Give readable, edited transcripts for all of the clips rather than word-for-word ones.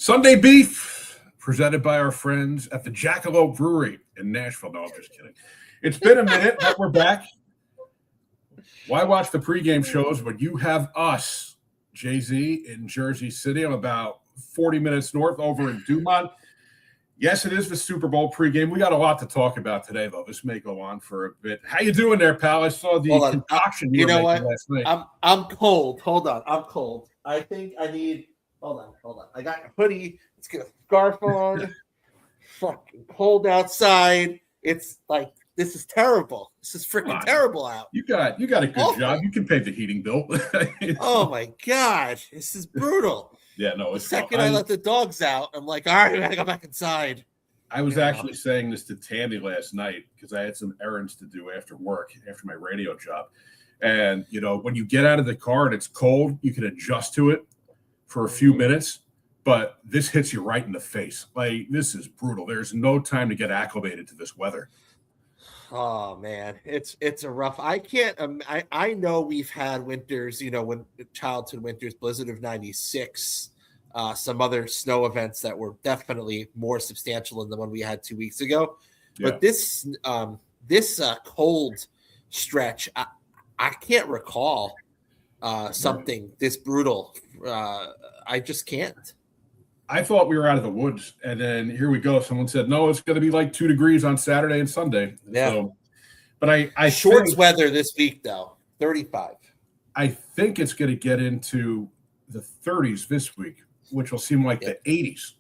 Sunday Beef, presented by our friends at the Jackalope Brewery in Nashville. No, I'm just kidding. It's been a minute, but we're back. Why watch the pregame shows when you have us, Jay-Z, in Jersey City? I'm about 40 minutes north over in Dumont. Yes, it is the Super Bowl pregame. We got a lot to talk about today, though. This may go on for a bit. How you doing there, pal? I saw the concoction you were making last night. I'm cold. Hold on. I'm cold. I think I need – hold on. I got a hoodie. Let's get a scarf on. Fucking cold outside. It's like – this is terrible. This is freaking terrible out. You got a good job. You can pay the heating bill. Oh, my God. This is brutal. Yeah, no. The second I let the dogs out, I'm like, all right, I got to go back inside. I was actually saying this to Tammy last night because I had some errands to do after work, after my radio job. And, when you get out of the car and it's cold, you can adjust to it for a few minutes. But this hits you right in the face. Like, this is brutal. There's no time to get acclimated to this weather. Oh man, it's a rough. I can't. I know we've had winters. When childhood winters, blizzard of '96, some other snow events that were definitely more substantial than the one we had 2 weeks ago. Yeah. But this cold stretch, I can't recall something this brutal. I just can't. I thought we were out of the woods, and then here we go. Someone said, no, it's going to be like 2 degrees on Saturday and Sunday. Yeah. So, but I shorts weather this week, though, 35. I think it's going to get into the 30s this week, which will seem like the 80s.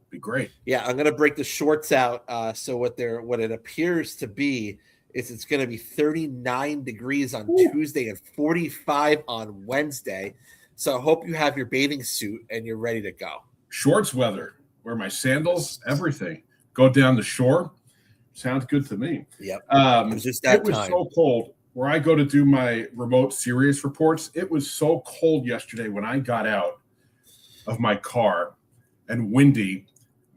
Be great. Yeah, I'm going to break the shorts out. So what it appears to be is it's going to be 39 degrees on Tuesday and 45 on Wednesday. So I hope you have your bathing suit and you're ready to go. Shorts weather, wear my sandals, everything. Go down the shore. Sounds good to me. Yep. It was just that it was time. So cold. Where I go to do my remote Sirius reports, it was so cold yesterday when I got out of my car and windy.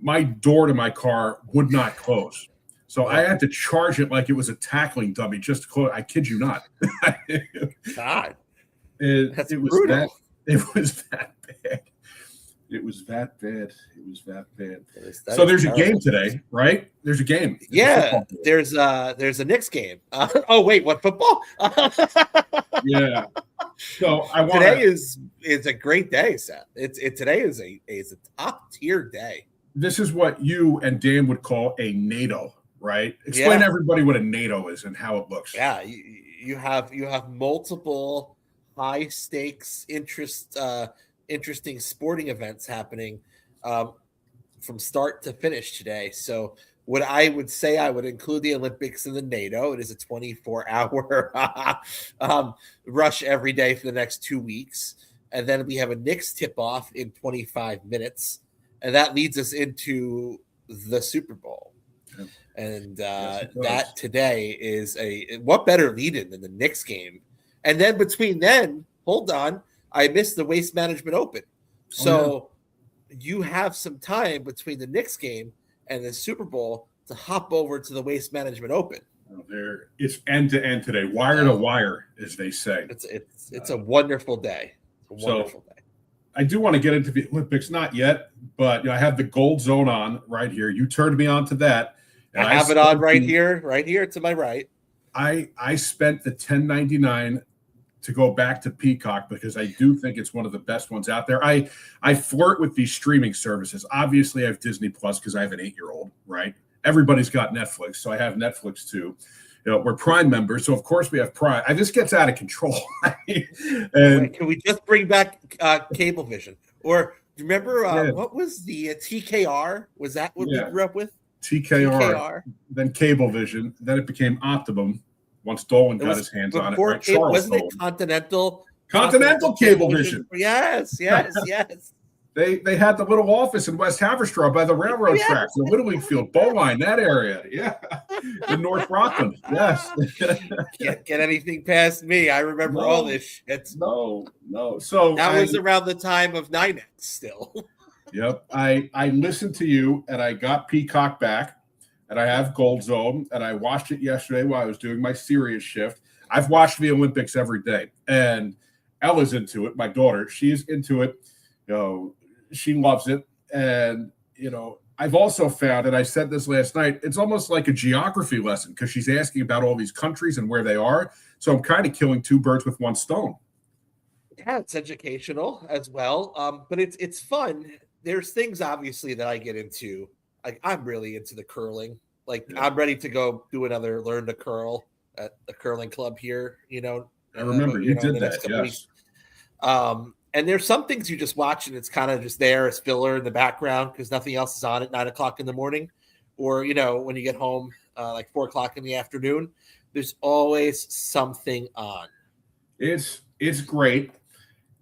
My door to my car would not close. So I had to charge it like it was a tackling dummy just to close. I kid you not. God. That's brutal. It was that bad. It was that bad. So there's a game today, right? There's a game. There's a Knicks game. Oh wait, what football? Yeah. So today is a great day, Seth. Today is a top tier day. This is what you and Dan would call a NATO, right? Explain everybody what a NATO is and how it looks. Yeah, you have multiple high stakes interesting sporting events happening from start to finish today. So what I would say, I would include the Olympics in the NATO. It is a 24-hour rush every day for the next 2 weeks. And then we have a Knicks tip-off in 25 minutes. And that leads us into the Super Bowl. Yeah. And that today is what better lead-in than the Knicks game? And then between then, hold on, I missed the Waste Management Open. So you have some time between the Knicks game and the Super Bowl to hop over to the Waste Management Open. It's end to end today, wire to wire, as they say. It's a wonderful day. It's a wonderful day. I do want to get into the Olympics, not yet, but I have the gold zone on right here. You turned me on to that. And I have it on right here to my right. I spent the $10.99 to go back to Peacock because I do think it's one of the best ones out there. I flirt with these streaming services. Obviously, I have Disney Plus because I have an 8-year-old, right? Everybody's got Netflix, so I have Netflix too. We're Prime members, so of course we have Prime. This gets out of control. And can we just bring back Cablevision? Or remember what was the TKR? Was that what we grew up with? TKR, then Cablevision, then it became Optimum. Once Dolan got his hands on it, right? Wasn't it Continental Cablevision? Yes. They had the little office in West Haverstraw by the railroad tracks, the Little League field, Bowline, that area. Yeah, in North Rockland. Yes. Can't get anything past me. I remember all this shit. No. So that was around the time of 9X still. Yep. I listened to you, and I got Peacock back. And I have Gold Zone, and I watched it yesterday while I was doing my Sirius shift. I've watched the Olympics every day, and Ella's into it. My daughter, she's into it. She loves it. And, I've also found, and I said this last night, it's almost like a geography lesson because she's asking about all these countries and where they are. So I'm kind of killing two birds with one stone. Yeah, it's educational as well. But it's fun. There's things obviously that I get into. Like I'm really into the curling. Like I'm ready to go do another learn to curl at the curling club here. I remember you did the next that. couple Yes. weeks. And there's some things you just watch and it's kind of just there as filler in the background because nothing else is on at 9:00 in the morning, or when you get home like 4:00 in the afternoon. There's always something on. It's great.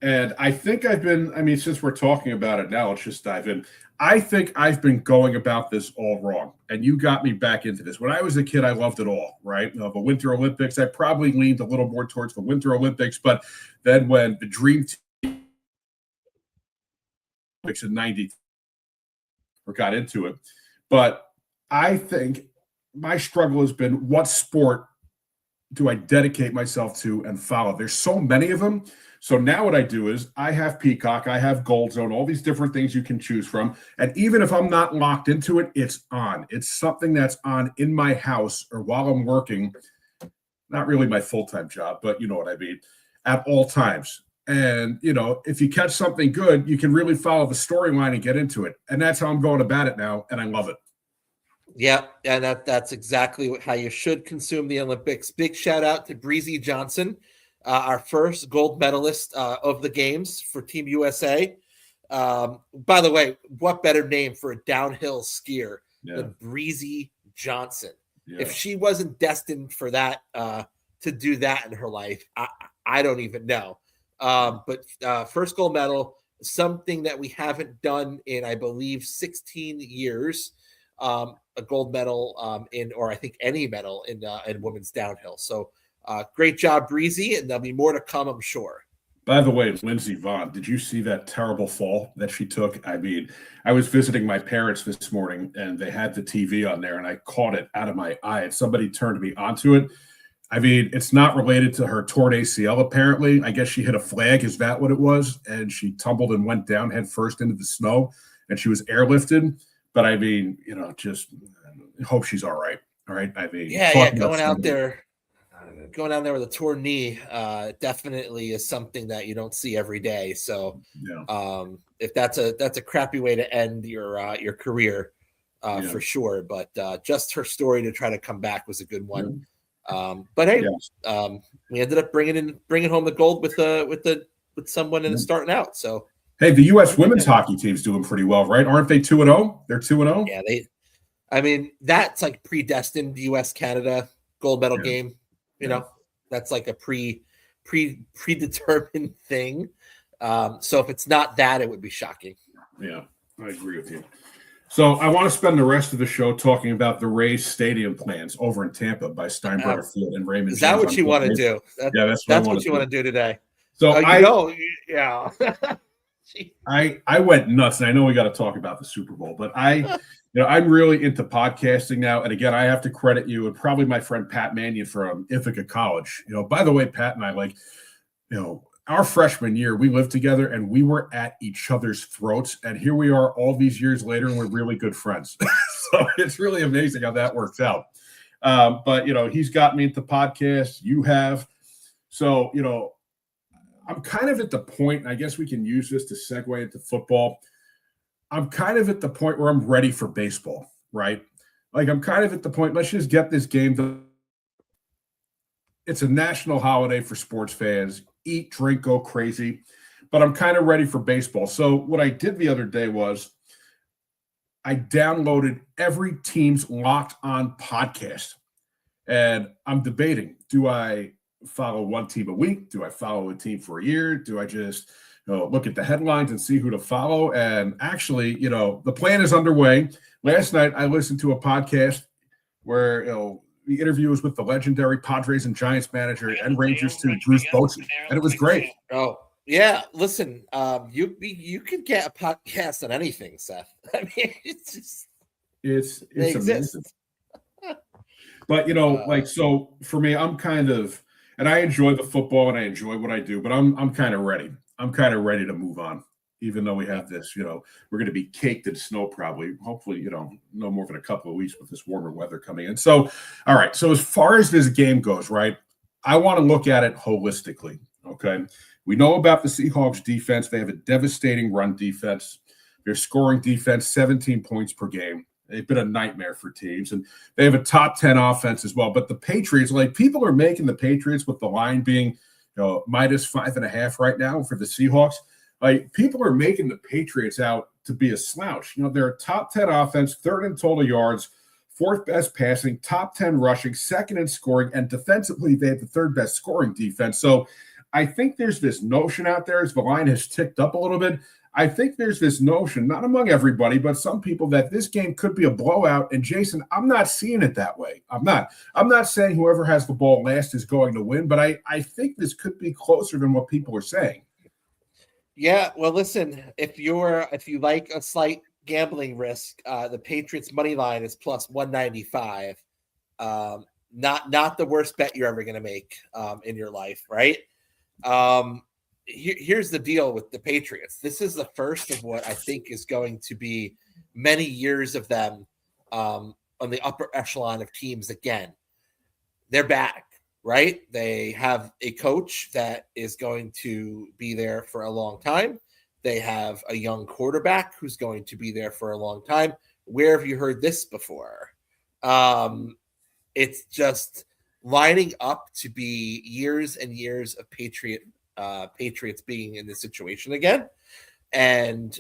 And I think since we're talking about it now, let's just dive in. I think I've been going about this all wrong. And you got me back into this. When I was a kid, I loved it all, right? The Winter Olympics, I probably leaned a little more towards the Winter Olympics. But then when the Dream Team in 90 or got into it. But I think my struggle has been what sport do I dedicate myself to and follow? There's so many of them. So now what I do is I have Peacock, I have Gold Zone, all these different things you can choose from. And even if I'm not locked into it, it's on. It's something that's on in my house or while I'm working. Not really my full-time job, but you know what I mean, at all times. And, if you catch something good, you can really follow the storyline and get into it. And that's how I'm going about it now. And I love it. Yeah, and that's exactly how you should consume the Olympics. Big shout out to Breezy Johnson, our first gold medalist of the games for Team USA. By the way, what better name for a downhill skier than Breezy Johnson? Yeah. If she wasn't destined for that, to do that in her life, I don't even know. But first gold medal, something that we haven't done in, I believe, 16 years. A gold medal or I think any medal in women's downhill. So great job, Breezy, and there'll be more to come, I'm sure. By the way, Lindsey Vonn, did you see that terrible fall that she took? I mean, I was visiting my parents this morning, and they had the TV on there, and I caught it out of my eye, and somebody turned me onto it. I mean, it's not related to her torn ACL, apparently. I guess she hit a flag. Is that what it was? And she tumbled and went down head first into the snow, and she was airlifted. But I mean, just hope she's all right. All right. I mean, going out there with a torn knee definitely is something that you don't see every day. So, if that's a crappy way to end your career, for sure. But just her story to try to come back was a good one. But hey, we ended up bringing home the gold with someone and starting out. So. Hey, the U.S. women's hockey team's doing pretty well, right? Aren't they 2-0? They're 2-0? Yeah, that's like predestined U.S.-Canada gold medal game. That's like a predetermined thing. So if it's not that, it would be shocking. Yeah, I agree with you. So I want to spend the rest of the show talking about the Rays stadium plans over in Tampa by Steinbrenner Field and Raymond James. Is that what you want to do? That's what you want to do today. So yeah. I went nuts, and I know we got to talk about the Super Bowl, but I'm really into podcasting now. And again, I have to credit you and probably my friend Pat Mannion from Ithaca College. By the way, Pat and I, our freshman year, we lived together and we were at each other's throats. And here we are all these years later, and we're really good friends. So it's really amazing how that works out. But he's got me into podcasts. You have. So, I'm kind of at the point, and I guess we can use this to segue into football. I'm kind of at the point where I'm ready for baseball, right? Like I'm kind of at the point, let's just get this game done. It's a national holiday for sports fans. Eat, drink, go crazy. But I'm kind of ready for baseball. So what I did the other day was I downloaded every team's Locked On podcast. And I'm debating, do I follow one team a week? Do I follow a team for a year? Do I just look at the headlines and see who to follow? And actually, the plan is underway. Last night, I listened to a podcast where, the interview was with the legendary Padres and Giants manager and Rangers too, Bruce Bochy, and it was great. Oh, yeah. Listen, you can get a podcast on anything, Seth. I mean, it's amazing. But, so for me, I'm kind of, and I enjoy the football and I enjoy what I do, but I'm kind of ready. I'm kind of ready to move on. even though we have this, we're going to be caked in snow probably, hopefully, no more than a couple of weeks with this warmer weather coming in. So, all right. So as far as this game goes, right, I want to look at it holistically, okay? We know about the Seahawks defense. They have a devastating run defense. Their scoring defense, 17 points per game. They've been a nightmare for teams, and they have a top 10 offense as well. But the Patriots, people are making the Patriots with the line being, minus 5.5 right now for the Seahawks. People are making the Patriots out to be a slouch. They're a top 10 offense, third in total yards, fourth best passing, top 10 rushing, second in scoring, and defensively, they have the third best scoring defense. So I think there's this notion out there as the line has ticked up a little bit. I think there's this notion, not among everybody, but some people, that this game could be a blowout. And Jason, I'm not seeing it that way. I'm not saying whoever has the ball last is going to win, but I think this could be closer than what people are saying. Yeah, well, listen, if you like a slight gambling risk, the Patriots money line is plus 195. Not the worst bet you're ever going to make in your life, right? Here's the deal with the Patriots. This is the first of what I think is going to be many years of them on the upper echelon of teams again. They're back, right? They have a coach that is going to be there for a long time. They have a young quarterback who's going to be there for a long time. Where have you heard this before? It's just lining up to be years and years of Patriots being in this situation again. And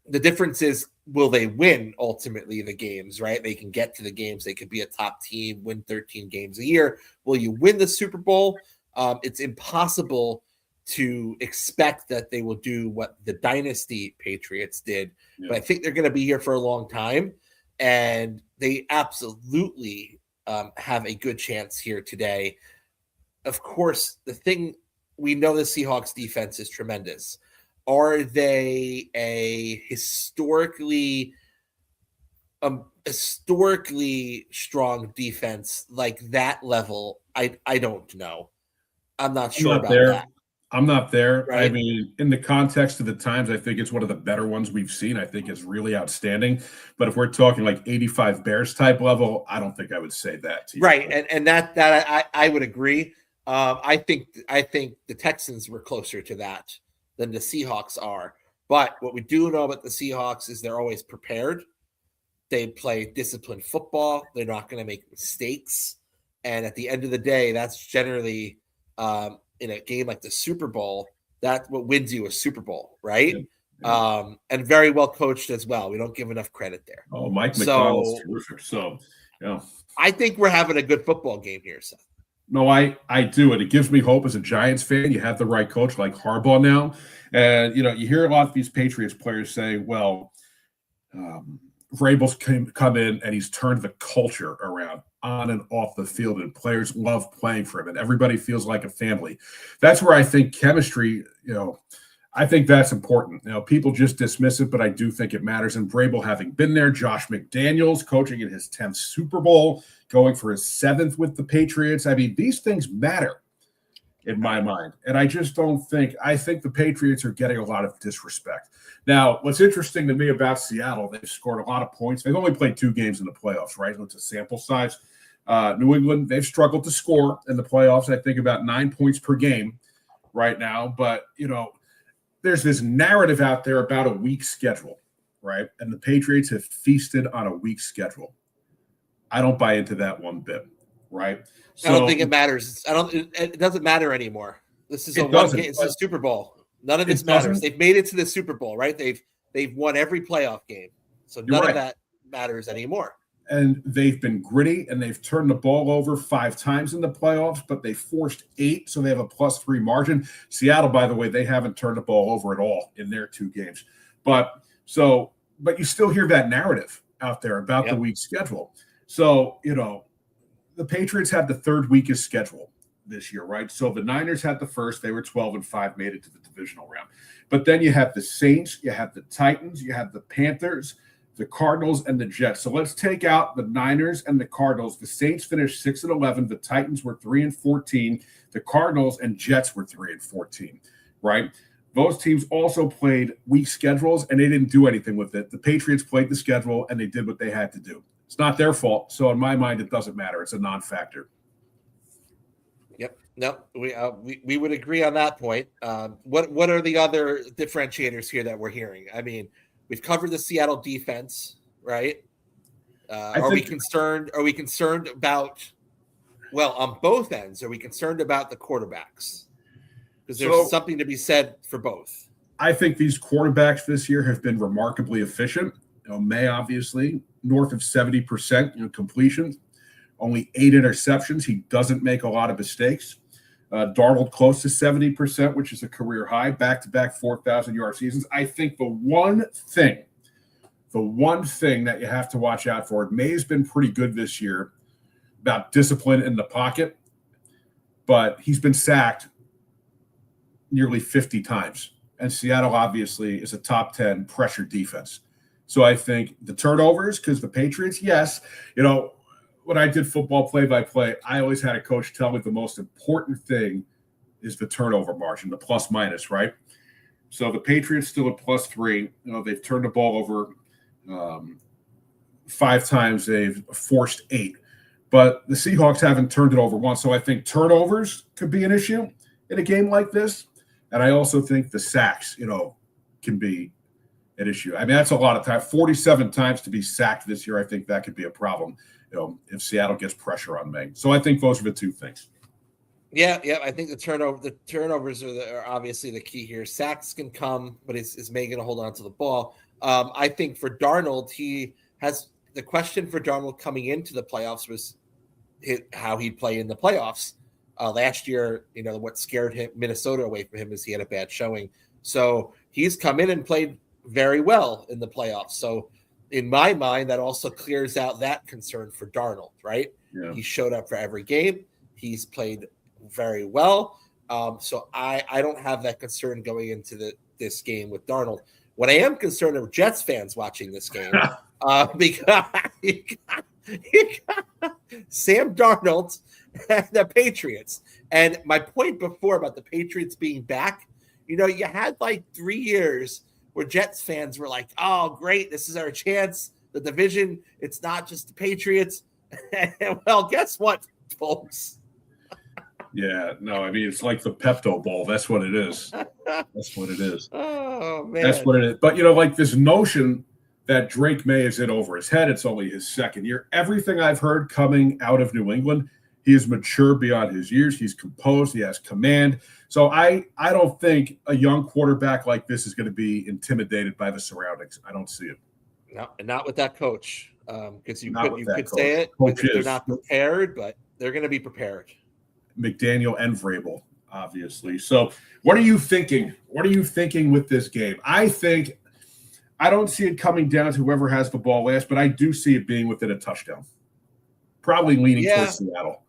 the difference is, will they win ultimately the games, right? They can get to the games. They could be a top team, win 13 games a year. Will you win the Super Bowl? It's impossible to expect that they will do what the dynasty Patriots did, but I think they're going to be here for a long time, and they absolutely have a good chance here today. Of course, we know the Seahawks defense is tremendous. Are they a historically strong defense like that level? I don't know. I'm not sure about that. I'm not there. Right? I mean, in the context of the times, I think it's one of the better ones we've seen. I think it's really outstanding. But if we're talking like 85 Bears type level, I don't think I would say that to you. Right. And that I would agree. I think the Texans were closer to that than the Seahawks are. But what we do know about the Seahawks is they're always prepared. They play disciplined football. They're not going to make mistakes. And at the end of the day, that's generally in a game like the Super Bowl, that's what wins you a Super Bowl, right? Yeah. And very well coached as well. We don't give enough credit there. Oh, Mike McDonald's terrific. So, I think we're having a good football game here, Seth. No, I do. And it gives me hope as a Giants fan. You have the right coach like Harbaugh now. And, you hear a lot of these Patriots players say, well, Vrabel's come in and he's turned the culture around on and off the field, and players love playing for him, and everybody feels like a family. That's where I think chemistry, I think that's important. People just dismiss it, but I do think it matters. And Vrabel having been there, Josh McDaniels coaching in his 10th Super Bowl, going for his 7th with the Patriots. I mean, these things matter in my mind. And I just don't think – I think the Patriots are getting a lot of disrespect. Now, what's interesting to me about Seattle, they've scored a lot of points. They've only played 2 games in the playoffs, right? So it's a sample size. New England, they've struggled to score in the playoffs, I think about 9 points per game right now. But, there's this narrative out there about a weak schedule, right? And the Patriots have feasted on a weak schedule. I don't buy into that one bit, right? So, I don't think it matters. It doesn't matter anymore. This is a one game. It's a Super Bowl. None of this matters. They've made it to the Super Bowl, right? They've won every playoff game. So none of that matters anymore. And they've been gritty, and they've turned the ball over 5 times in the playoffs, but they forced 8, so they have a +3 margin. Seattle, by the way, they haven't turned the ball over at all in their 2 games. But you still hear that narrative out there about the weak schedule. So, the Patriots had the 3rd weakest schedule this year, right? So the Niners had the first. They were 12-5, made it to the divisional round. But then you have the Saints, you have the Titans, you have the Panthers, the Cardinals, and the Jets. So let's take out the Niners and the Cardinals. The Saints finished 6-11. The Titans were 3-14. The Cardinals and Jets were 3-14, right? those teams also played weak schedules, and they didn't do anything with it. The Patriots played the schedule, and they did what they had to do. It's not their fault. So in my mind, it doesn't matter. It's a non-factor. Yep. No, we would agree on that point. What are the other differentiators here that we're hearing? I mean, we've covered the Seattle defense, right? Are we concerned? Are we concerned about? Well, on both ends, are we concerned about the quarterbacks? Because there's something to be said for both. I think these quarterbacks this year have been remarkably efficient. May, obviously, north of 70% completions, only 8 interceptions. He doesn't make a lot of mistakes. Darnold close to 70%, which is a career high, back-to-back 4,000-yard seasons. I think the one thing that you have to watch out for, May has been pretty good this year about discipline in the pocket, but he's been sacked nearly 50 times. And Seattle obviously is a top 10 pressure defense. So I think the turnovers, because the Patriots, yes, when I did football play-by-play, I always had a coach tell me the most important thing is the turnover margin, the plus-minus, right? So the Patriots still at +3. They've turned the ball over 5 times. They've forced 8. But the Seahawks haven't turned it over once. So I think turnovers could be an issue in a game like this. And I also think the sacks, can be an issue. I mean, that's a lot of time. 47 times to be sacked this year. I think that could be a problem, if Seattle gets pressure on May. So I think those are the two things. Yeah. I think the turnovers are obviously the key here. Sacks can come, but is May going to hold on to the ball? I think for Darnold, the question for Darnold coming into the playoffs was how he'd play in the playoffs. Last year, what scared Minnesota away from him is he had a bad showing. So he's come in and played very well in the playoffs. So in my mind, that also clears out that concern for Darnold, right? Yeah. He showed up for every game. He's played very well. So I don't have that concern going into this game with Darnold. What I am concerned of Jets fans watching this game, because you got Sam Darnold and the Patriots. And my point before about the Patriots being back, you had like 3 years where Jets fans were like, oh, great, this is our chance. The division, it's not just the Patriots. Well, guess what, folks? Yeah, no, I mean, it's like the Pepto Bowl. That's what it is. That's what it is. Oh, man. That's what it is. But, like this notion that Drake May is in over his head, it's only his second year. Everything I've heard coming out of New England, he is mature beyond his years. He's composed. He has command. So I don't think a young quarterback like this is going to be intimidated by the surroundings. I don't see it. No, and not with that coach. Because you could say it. They're not prepared, but they're going to be prepared. McDaniel and Vrabel, obviously. So what are you thinking? What are you thinking with this game? I don't see it coming down to whoever has the ball last, but I do see it being within a touchdown. Probably leaning towards Seattle.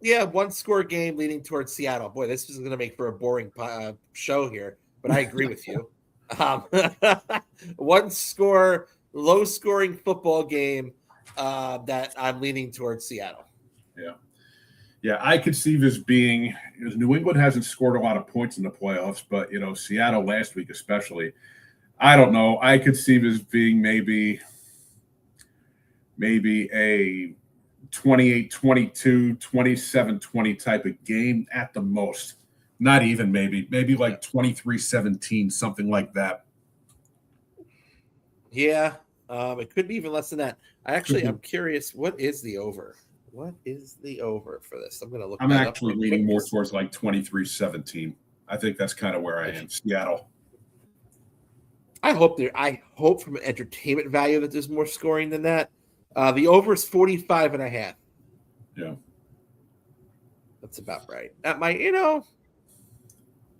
Yeah, 1-score game leaning towards Seattle. Boy, this is going to make for a boring show here, but I agree with you. 1-score, low-scoring football game that I'm leaning towards Seattle. Yeah. Yeah, I could see this being – New England hasn't scored a lot of points in the playoffs, but, Seattle last week especially. I don't know. I could see this being maybe a 28-22, 27-20 type of game at the most. Not even maybe like 23-17, something like that. Yeah, it could be even less than that. I'm curious, what is the over? What is the over for this? I'm going to look. I'm actually leaning more towards like 23-17. I think that's kind of where I am. Seattle. I hope from an entertainment value that there's more scoring than that. The over is 45.5. Yeah. That's about right. That might,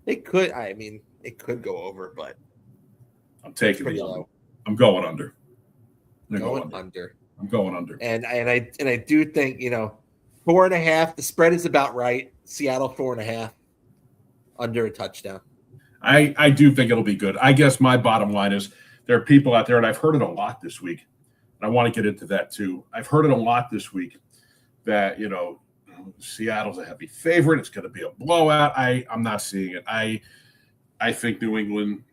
it could go over, but I'm taking the under. I'm going under. I'm going under. And I do think, 4.5, the spread is about right. Seattle 4.5 under a touchdown. I do think it'll be good. I guess my bottom line is there are people out there, and I've heard it a lot this week, and I want to get into that too. I've heard it a lot this week that, Seattle's a heavy favorite. It's going to be a blowout. I'm not seeing it. I think New England.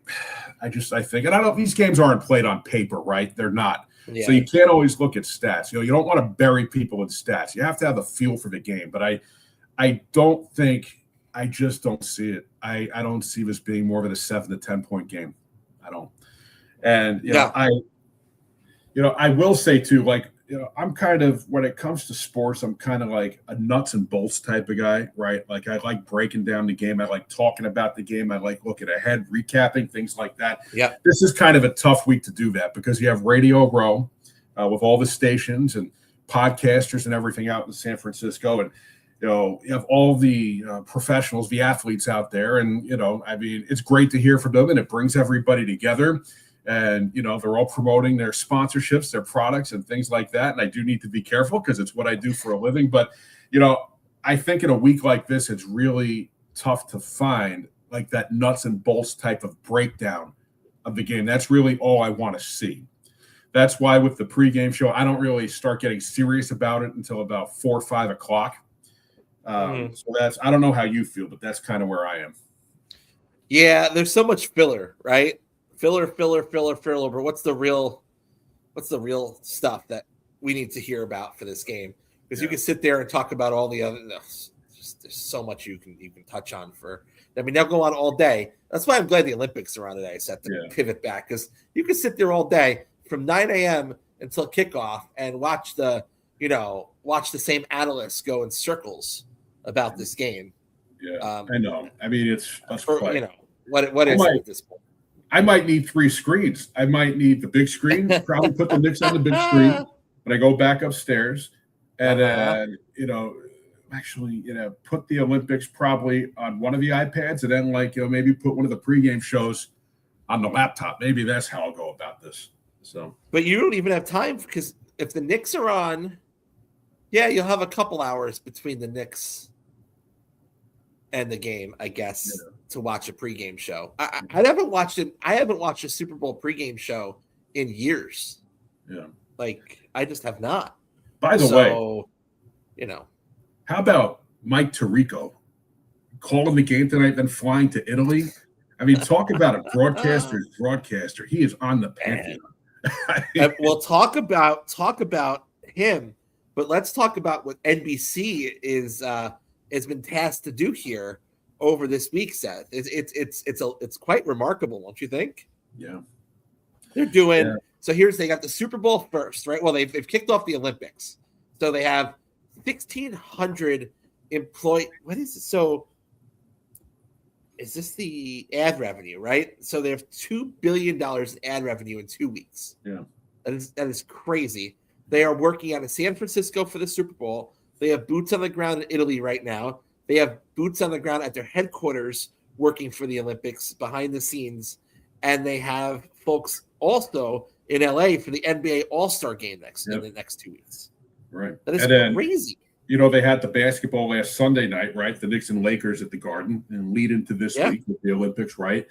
I think, and I don't. These games aren't played on paper, right? They're not. Yeah. So you can't always look at stats. You don't want to bury people in stats. You have to have a feel for the game. But I don't think. I just don't see it. I don't see this being more of a 7 to 10 point game. I don't. And I will say too, like, I'm kind of, when it comes to sports, I'm kind of like a nuts and bolts type of guy, right? Like, I like breaking down the game. I like talking about the game. I like looking ahead, recapping, things like that. Yeah. This is kind of a tough week to do that because you have Radio Row with all the stations and podcasters and everything out in San Francisco. And, you have all the professionals, the athletes out there. And, it's great to hear from them, and it brings everybody together. And, they're all promoting their sponsorships, their products, and things like that. And I do need to be careful because it's what I do for a living. But, I think in a week like this, it's really tough to find like that nuts and bolts type of breakdown of the game. That's really all I want to see. That's why with the pregame show, I don't really start getting serious about it until about 4 or 5 o'clock. So I don't know how you feel, but that's kind of where I am. Yeah, there's so much filler, right? Filler. But what's the real stuff that we need to hear about for this game? Because you can sit there and talk about all the other. There's so much you can touch on they'll go on all day. That's why I'm glad the Olympics are on today. So I have to pivot back because you can sit there all day from 9 a.m. until kickoff and watch the same analysts go in circles about this game. Yeah, I know. I mean, it's what is it at this point? I might need 3 screens. I might need the big screen. Probably put the Knicks on the big screen when I go back upstairs, and then put the Olympics probably on one of the iPads, and then maybe put one of the pregame shows on the laptop. Maybe that's how I'll go about this. So, but you don't even have time because if the Knicks are on, you'll have a couple hours between the Knicks and the game, I guess, to watch a pregame show. I haven't watched it. I haven't watched a Super Bowl pregame show in years. Yeah, I just have not. By the way, how about Mike Tirico calling the game tonight, then flying to Italy? I mean, talk about a broadcaster's broadcaster. He is on the pantheon. We'll talk about him, but let's talk about what NBC has been tasked to do here over this week, Seth. It's quite remarkable, don't you think? Yeah. They're doing so. They got the Super Bowl first, right? Well, they've kicked off the Olympics, so they have 1,600 employee. What is it? So is this the ad revenue, right? So they have $2 billion in ad revenue in 2 weeks. Yeah, that is crazy. They are working out of San Francisco for the Super Bowl. They have boots on the ground in Italy right now. They have boots on the ground at their headquarters working for the Olympics behind the scenes. And they have folks also in LA for the NBA All-Star game in the next 2 weeks. Right. That is crazy. They had the basketball last Sunday night, right? The Knicks and Lakers at the Garden, and lead into this week with the Olympics, right?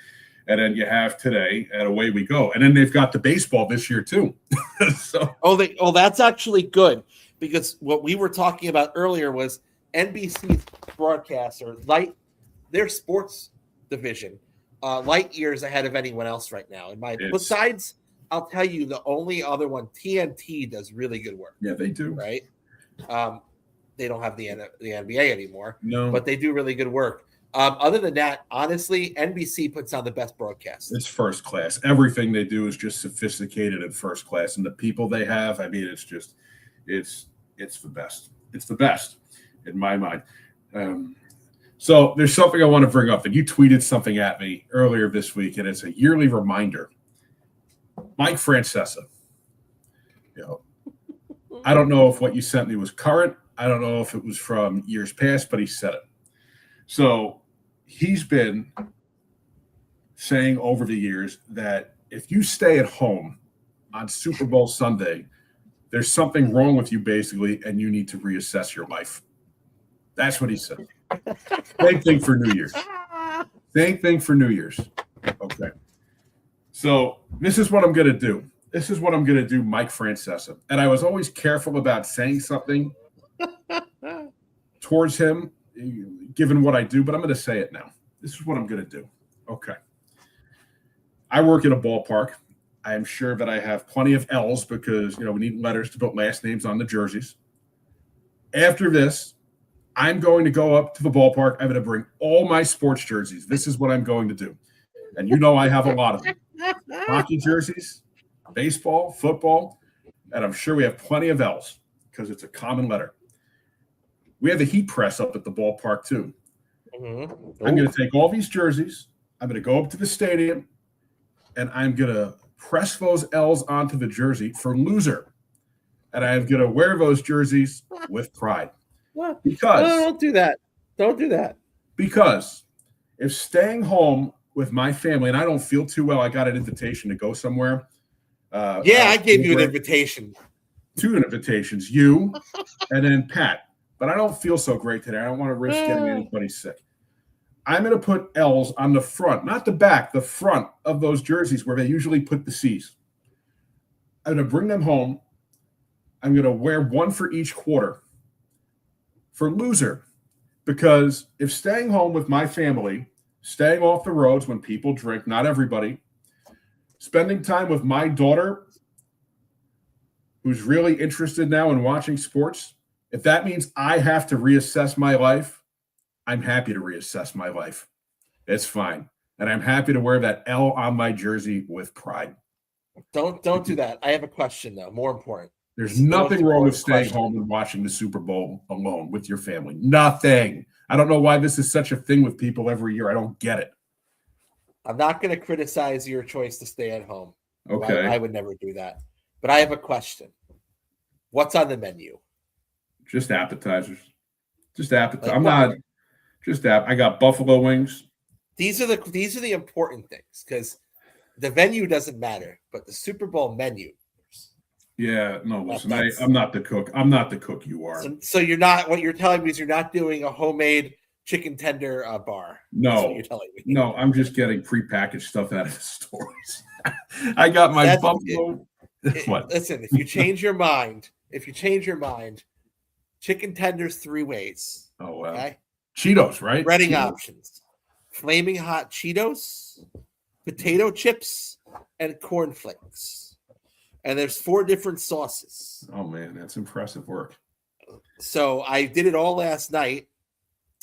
And then you have today, and away we go. And then they've got the baseball this year too. That's actually good because what we were talking about earlier was NBC's broadcaster, their sports division, light years ahead of anyone else right now. Besides, I'll tell you, the only other one, TNT, does really good work. Yeah, they do. Right. They don't have the NBA anymore. No, but they do really good work. Other than that, honestly, NBC puts on the best broadcast. It's first class. Everything they do is just sophisticated and first class. And the people they have, I mean, it's the best. It's the best in my mind. So there's something I want to bring up. And you tweeted something at me earlier this week, and it's a yearly reminder. Mike Francesa. I don't know if what you sent me was current. I don't know if it was from years past, but he said it. So he's been saying over the years that if you stay at home on Super Bowl Sunday, there's something wrong with you basically, and you need to reassess your life. That's what he said. Same thing for New Year's. Okay. So this is what I'm going to do. Mike Francesa. And I was always careful about saying something towards him, given what I do, but I'm going to say it now. This is what I'm going to do. Okay. I work at a ballpark. I am sure that I have plenty of L's because, we need letters to put last names on the jerseys. After this, I'm going to go up to the ballpark. I'm going to bring all my sports jerseys. This is what I'm going to do. And I have a lot of them. Hockey jerseys, baseball, football, and I'm sure we have plenty of L's because it's a common letter. We have a heat press up at the ballpark too. Mm-hmm. I'm going to take all these jerseys. I'm going to go up to the stadium, and I'm going to press those L's onto the jersey for loser. And I'm going to wear those jerseys with pride. Because don't do that. Don't do that. Because if staying home with my family, and I don't feel too well, I got an invitation to go somewhere. I gave you an invitation. 2 invitations, you and then Pat. But I don't feel so great today. I don't want to risk getting anybody sick. I'm going to put L's on the front, not the back, the front of those jerseys where they usually put the C's. I'm going to bring them home. I'm going to wear one for each quarter for loser, because if staying home with my family, staying off the roads when people drink, not everybody, spending time with my daughter, who's really interested now in watching sports, if that means I have to reassess my life, I'm happy to reassess my life. It's fine. And I'm happy to wear that L on my jersey with pride. Don't do that. I have a question, though. More important. There's nothing wrong with staying home and watching the Super Bowl alone with your family. Nothing. I don't know why this is such a thing with people every year. I don't get it. I'm not going to criticize your choice to stay at home. Okay. I would never do that. But I have a question. What's on the menu? Just appetizers. Just appetizers. I got buffalo wings. These are the important things, because the venue doesn't matter, but the Super Bowl menu. Yeah, no, listen, I'm not the cook. I'm not the cook you are. So you're not, what you're telling me is you're not doing a homemade chicken tender bar. No, that's what you're telling me. No, I'm just getting prepackaged stuff out of the stores. I got my buffalo. Listen, if you change your mind, chicken tenders 3 ways. Oh, wow. Okay? Cheetos, right? Breading options. Flaming hot Cheetos, potato chips, and cornflakes. And there's 4 different sauces. Oh, man, that's impressive work. So I did it all last night.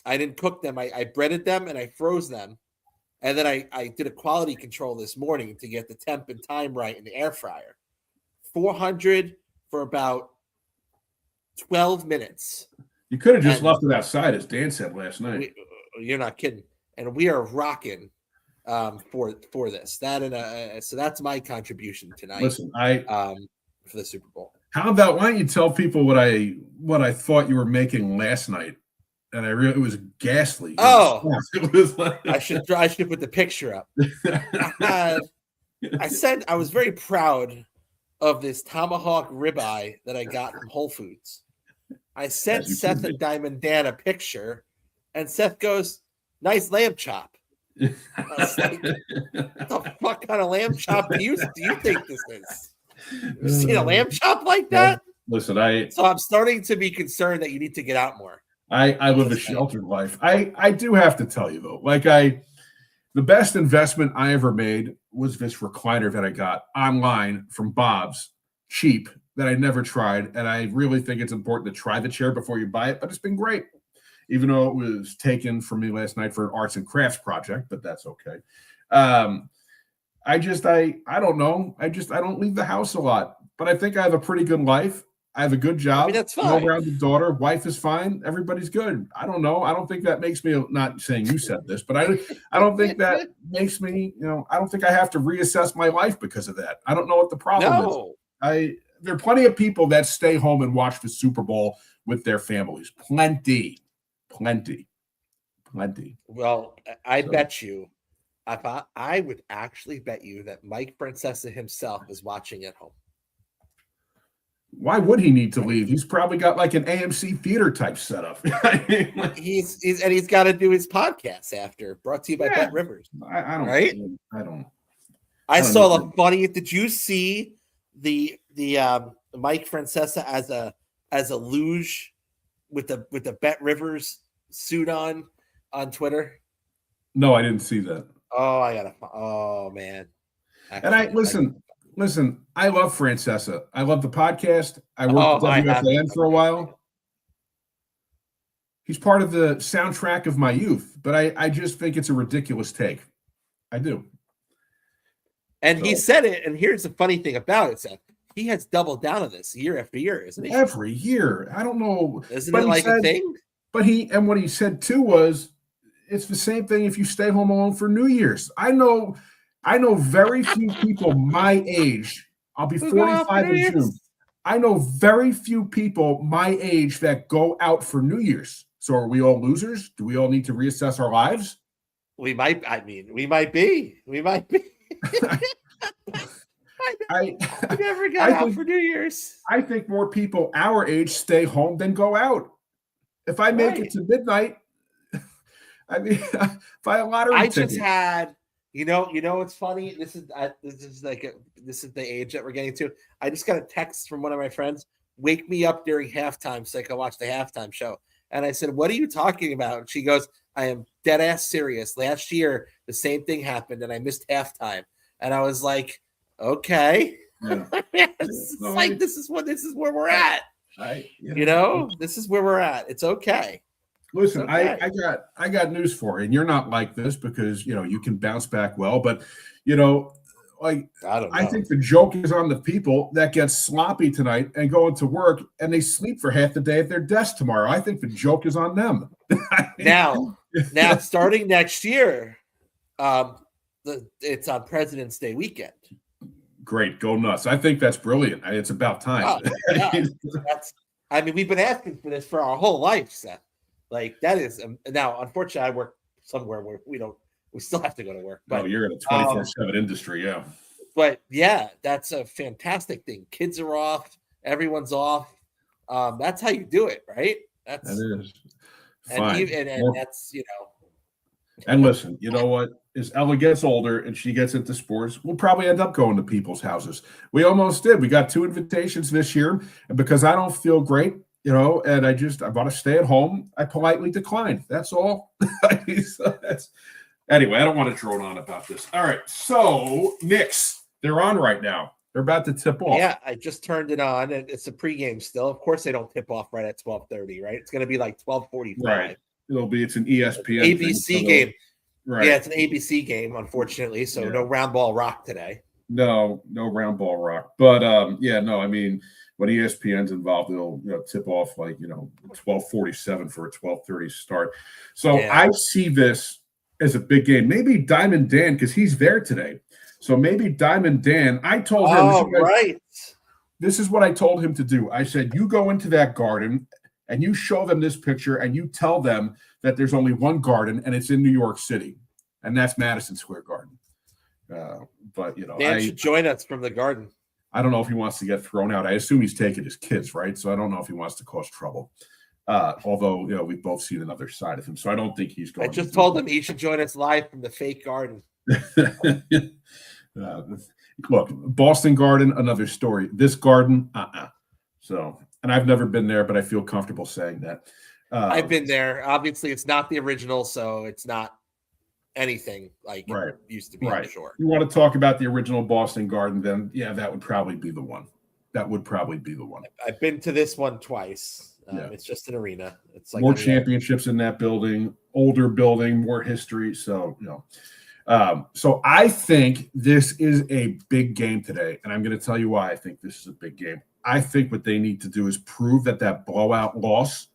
I didn't cook them. I breaded them and I froze them. And then I did a quality control this morning to get the temp and time right in the air fryer. 400 for about 12 minutes. You could have just left it outside, as Dan said last night. You're not kidding. And we are rocking for this. So that's my contribution tonight. Listen, for the Super Bowl. Why don't you tell people what I thought you were making last night? And it was ghastly. It was like, I should put the picture up. I said I was very proud of this tomahawk ribeye that I got from Whole Foods. I sent Seth and Diamond Dan a picture, and Seth goes, "Nice lamb chop." I was like, "What the fuck kind of lamb chop do you think this is? You seen a lamb chop like that?" Listen, so I'm starting to be concerned that you need to get out more. I live a sheltered life. I do have to tell you though, the best investment I ever made was this recliner that I got online from Bob's, cheap, that I never tried. And I really think it's important to try the chair before you buy it, but it's been great. Even though it was taken from me last night for an arts and crafts project, but that's okay. I don't know. I don't leave the house a lot, but I think I have a pretty good life. I have a good job. I mean, that's fine. Well-rounded daughter, wife is fine. Everybody's good. I don't know. I don't think that makes me, not saying you said this, but I don't think that makes me, I don't think I have to reassess my life because of that. I don't know what the problem is. There are plenty of people that stay home and watch the Super Bowl with their families. Plenty. Well, I bet you, I would actually bet you that Mike Francesa himself is watching at home. Why would he need to leave? He's probably got like an AMC theater type setup. he's got to do his podcast after. Brought to you by Bet Rivers. I don't. Right? I saw the funny. Did you see the Mike Francesa as a luge with the Bet Rivers suit on Twitter? No, I didn't see that. Oh, I gotta. Oh man. And I listen. I love Francesa. I love the podcast. I worked at WFAN for a while. He's part of the soundtrack of my youth, but I just think it's a ridiculous take. I do. And he said it. And here's the funny thing about it, Seth. He has doubled down on this year after year, isn't he? Every year. I don't know. Isn't it like a thing? But what he said too was, it's the same thing if you stay home alone for New Year's. I know very few people my age. I'll be 45 in June. I know very few people my age that go out for New Year's. So are we all losers? Do we all need to reassess our lives? We might. I mean, we might be. We might be. I never got out for New Year's. I think more people our age stay home than go out. If I make it to midnight, I mean, if I had a lottery ticket. Just had, you know, it's funny. This is the age that we're getting to. I just got a text from one of my friends. Wake me up during halftime so I can watch the halftime show. And I said, "What are you talking about?" And she goes, "I am dead ass serious. Last year, the same thing happened, and I missed halftime." And I was like, "Okay, yeah. This is where we're at. This is where we're at. It's okay." Listen, okay. I got news for you, and you're not like this because you can bounce back well, but I think the joke is on the people that get sloppy tonight and go into work and they sleep for half the day at their desk tomorrow. I think the joke is on them. Now, starting next year, it's on President's Day weekend. Great, go nuts! I think that's brilliant. It's about time. We've been asking for this for our whole life, Seth. Like that is now. Unfortunately, I work somewhere where we still have to go to work. But you're in a 24/7 industry, yeah. But yeah, that's a fantastic thing. Kids are off, everyone's off. That's how you do it, right? That is fine. And that's And listen, you know what? As Ella gets older and she gets into sports, we'll probably end up going to people's houses. We almost did. We got 2 invitations this year, and because I don't feel great, and I want to stay at home, I politely declined. That's all. Anyway, I don't want to drone on about this. All right, so Knicks, they're on right now. They're about to tip off. Yeah, I just turned it on, and it's a pregame still. Of course, they don't tip off right at 12:30, right? It's going to be like 12:45. Right. It's an ESPN ABC game. Right. Yeah, it's an ABC game, unfortunately. So no round ball rock today. No round ball rock. But when ESPN's involved, they'll tip off 12:47 for a 12:30 start. So I see this as a big game. Maybe Diamond Dan, because he's there today. So maybe Diamond Dan, I told him, this is what I told him to do. I said, you go into that garden and you show them this picture and you tell them that there's only one garden and it's in New York City, and that's Madison Square Garden. But Dan should join us from the garden. I don't know if he wants to get thrown out. I assume he's taking his kids, right? So I don't know if he wants to cause trouble. Although we've both seen another side of him, so I don't think he's going. I just told him he should join us live from the fake garden. Look, Boston Garden, another story. This garden, So, and I've never been there, but I feel comfortable saying that. I've been there. Obviously, it's not the original, so it's not anything like it used to be. Right. I'm sure. You want to talk about the original Boston Garden? Then, that would probably be the one. I've been to this one twice. It's just an arena. It's like more championships in that building, older building, more history. So, so I think this is a big game today, and I'm going to tell you why I think this is a big game. I think what they need to do is prove that blowout loss,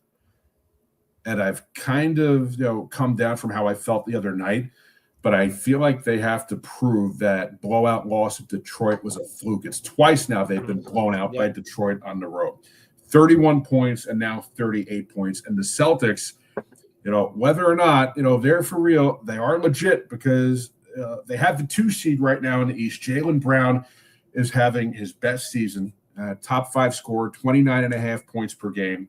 and I've kind of come down from how I felt the other night, but I feel like they have to prove that blowout loss of Detroit was a fluke. It's twice now they've been blown out by Detroit on the road. 31 points and now 38 points. And the Celtics, whether or not, they're for real, they are legit because they have the 2 seed right now in the East. Jaylen Brown is having his best season, top 5 scorer, 29.5 points per game.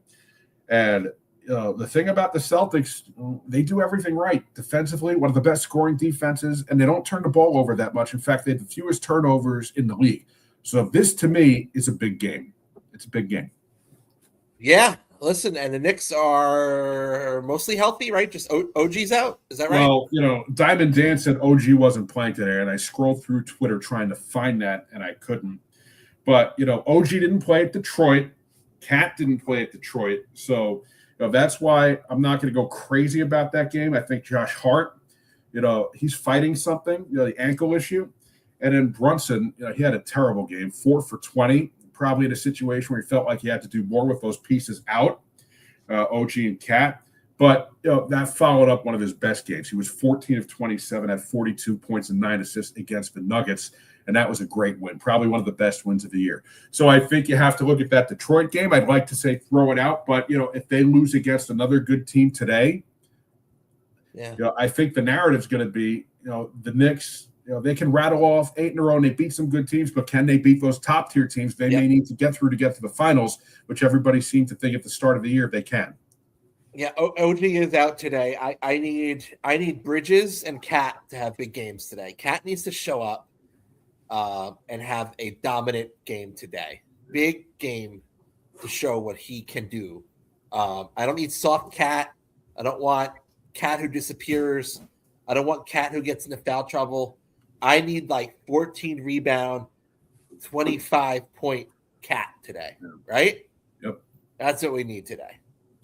And the thing about the Celtics, they do everything right. Defensively, one of the best scoring defenses, and they don't turn the ball over that much. In fact, they have the fewest turnovers in the league. So this, to me, is a big game. It's a big game. Yeah, Listen, and the Knicks are mostly healthy, right? Just OG's out. Is that right? Well, Diamond Dan said OG wasn't playing today, and I scrolled through Twitter trying to find that, and I couldn't. But, OG didn't play at Detroit. Cat didn't play at Detroit. So, that's why I'm not going to go crazy about that game. I think Josh Hart, he's fighting something, the ankle issue. And then Brunson, he had a terrible game, 4 for 20, probably in a situation where he felt like he had to do more with those pieces out, OG and Cat. But that followed up one of his best games. He was 14 of 27, had 42 points and 9 assists against the Nuggets, and that was a great win, probably one of the best wins of the year. So I think you have to look at that Detroit game. I'd like to say throw it out, but if they lose against another good team today, I think the narrative is going to be the Knicks. They can rattle off 8 in a row and they beat some good teams, but can they beat those top tier teams they may need to get through to get to the finals, which everybody seemed to think at the start of the year they can. Yeah, OG is out today. I need Bridges and Cat to have big games today. Cat needs to show up and have a dominant game today. Big game to show what he can do. I don't need soft Cat. I don't want Cat who disappears. I don't want Cat who gets into foul trouble. I need like 14 rebound, 25-point Cat today, right? Yep. That's what we need today.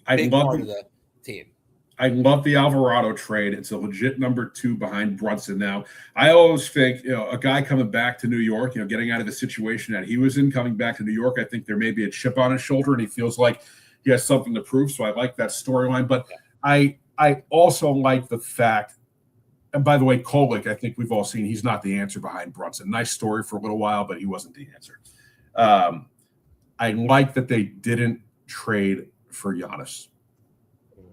I love part of the team. I love the Alvarado trade. It's a legit number 2 behind Brunson. Now, I always think, a guy coming back to New York, getting out of the situation that he was in, coming back to New York, I think there may be a chip on his shoulder and he feels like he has something to prove. So I like that storyline. But I also like the fact, and by the way, Kolek, I think we've all seen he's not the answer behind Brunson. Nice story for a little while, but he wasn't the answer. I like that they didn't trade for Giannis.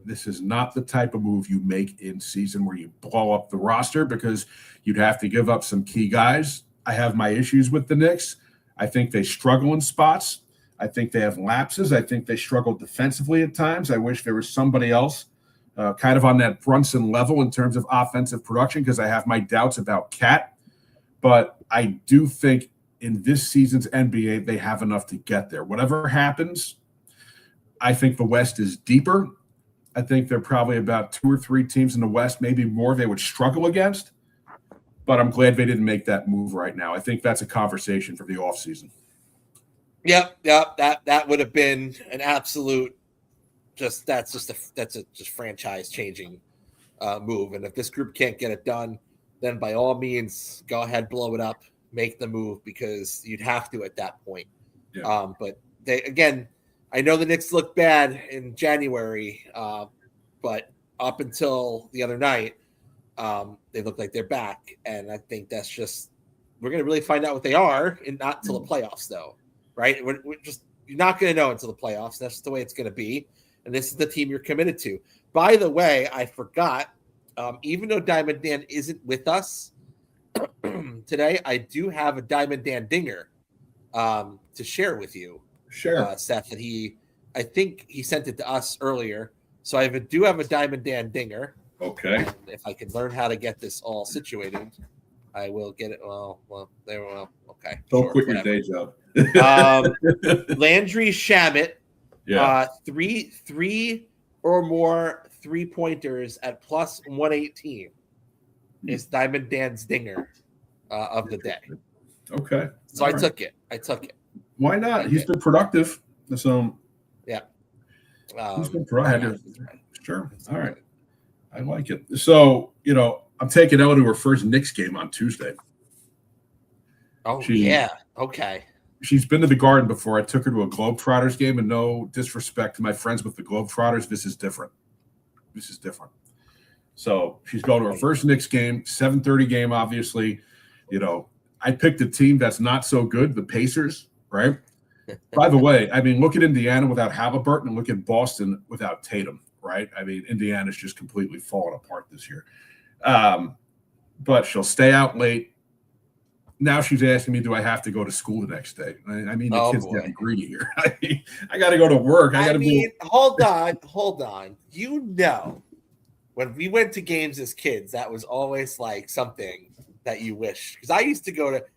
This is not the type of move you make in season where you blow up the roster because you'd have to give up some key guys. I have my issues with the Knicks. I think they struggle in spots. I think they have lapses. I think they struggle defensively at times. I wish there was somebody else kind of on that Brunson level in terms of offensive production because I have my doubts about Cat. But I do think in this season's NBA, they have enough to get there. Whatever happens, I think the West is deeper. I think there are probably about 2 or 3 teams in the West, maybe more, they would struggle against. But I'm glad they didn't make that move right now. I think that's a conversation for the offseason. Yep. That would have been an absolute that's a franchise changing move. And if this group can't get it done, then by all means, go ahead, blow it up, make the move because you'd have to at that point. Yeah. But I know the Knicks look bad in January, but up until the other night, they look like they're back. And I think that's just we're going to really find out what they are, and not until the playoffs, though, right? You're not going to know until the playoffs. That's the way it's going to be. And this is the team you're committed to. By the way, I forgot, even though Diamond Dan isn't with us today, I do have a Diamond Dan dinger to share with you. Sure. Seth, that I think he sent it to us earlier. So I do have a Diamond Dan dinger. Okay. And if I can learn how to get this all situated, I will get it. Okay. Don't quit your day job. Landry Shamet. Yeah. Three or more 3-pointers at plus 118 is Diamond Dan's dinger of the day. Okay. So I took it. Why not? He's been productive. So yeah. He's been productive. Sure. All right. I like it. So, I'm taking Ella to her first Knicks game on Tuesday. Oh, yeah. Okay. She's been to the Garden before. I took her to a Globetrotters game, and no disrespect to my friends with the Globetrotters, this is different. So she's going to her first Knicks game, 7:30 game, obviously. I picked a team that's not so good, the Pacers, right? By the way, look at Indiana without Halliburton and look at Boston without Tatum, right? Indiana's just completely fallen apart this year. But she'll stay out late. Now she's asking me, do I have to go to school the next day? The kid's getting greedy here. I got to go to work. Hold on. When we went to games as kids, that was always like something that you wish. Because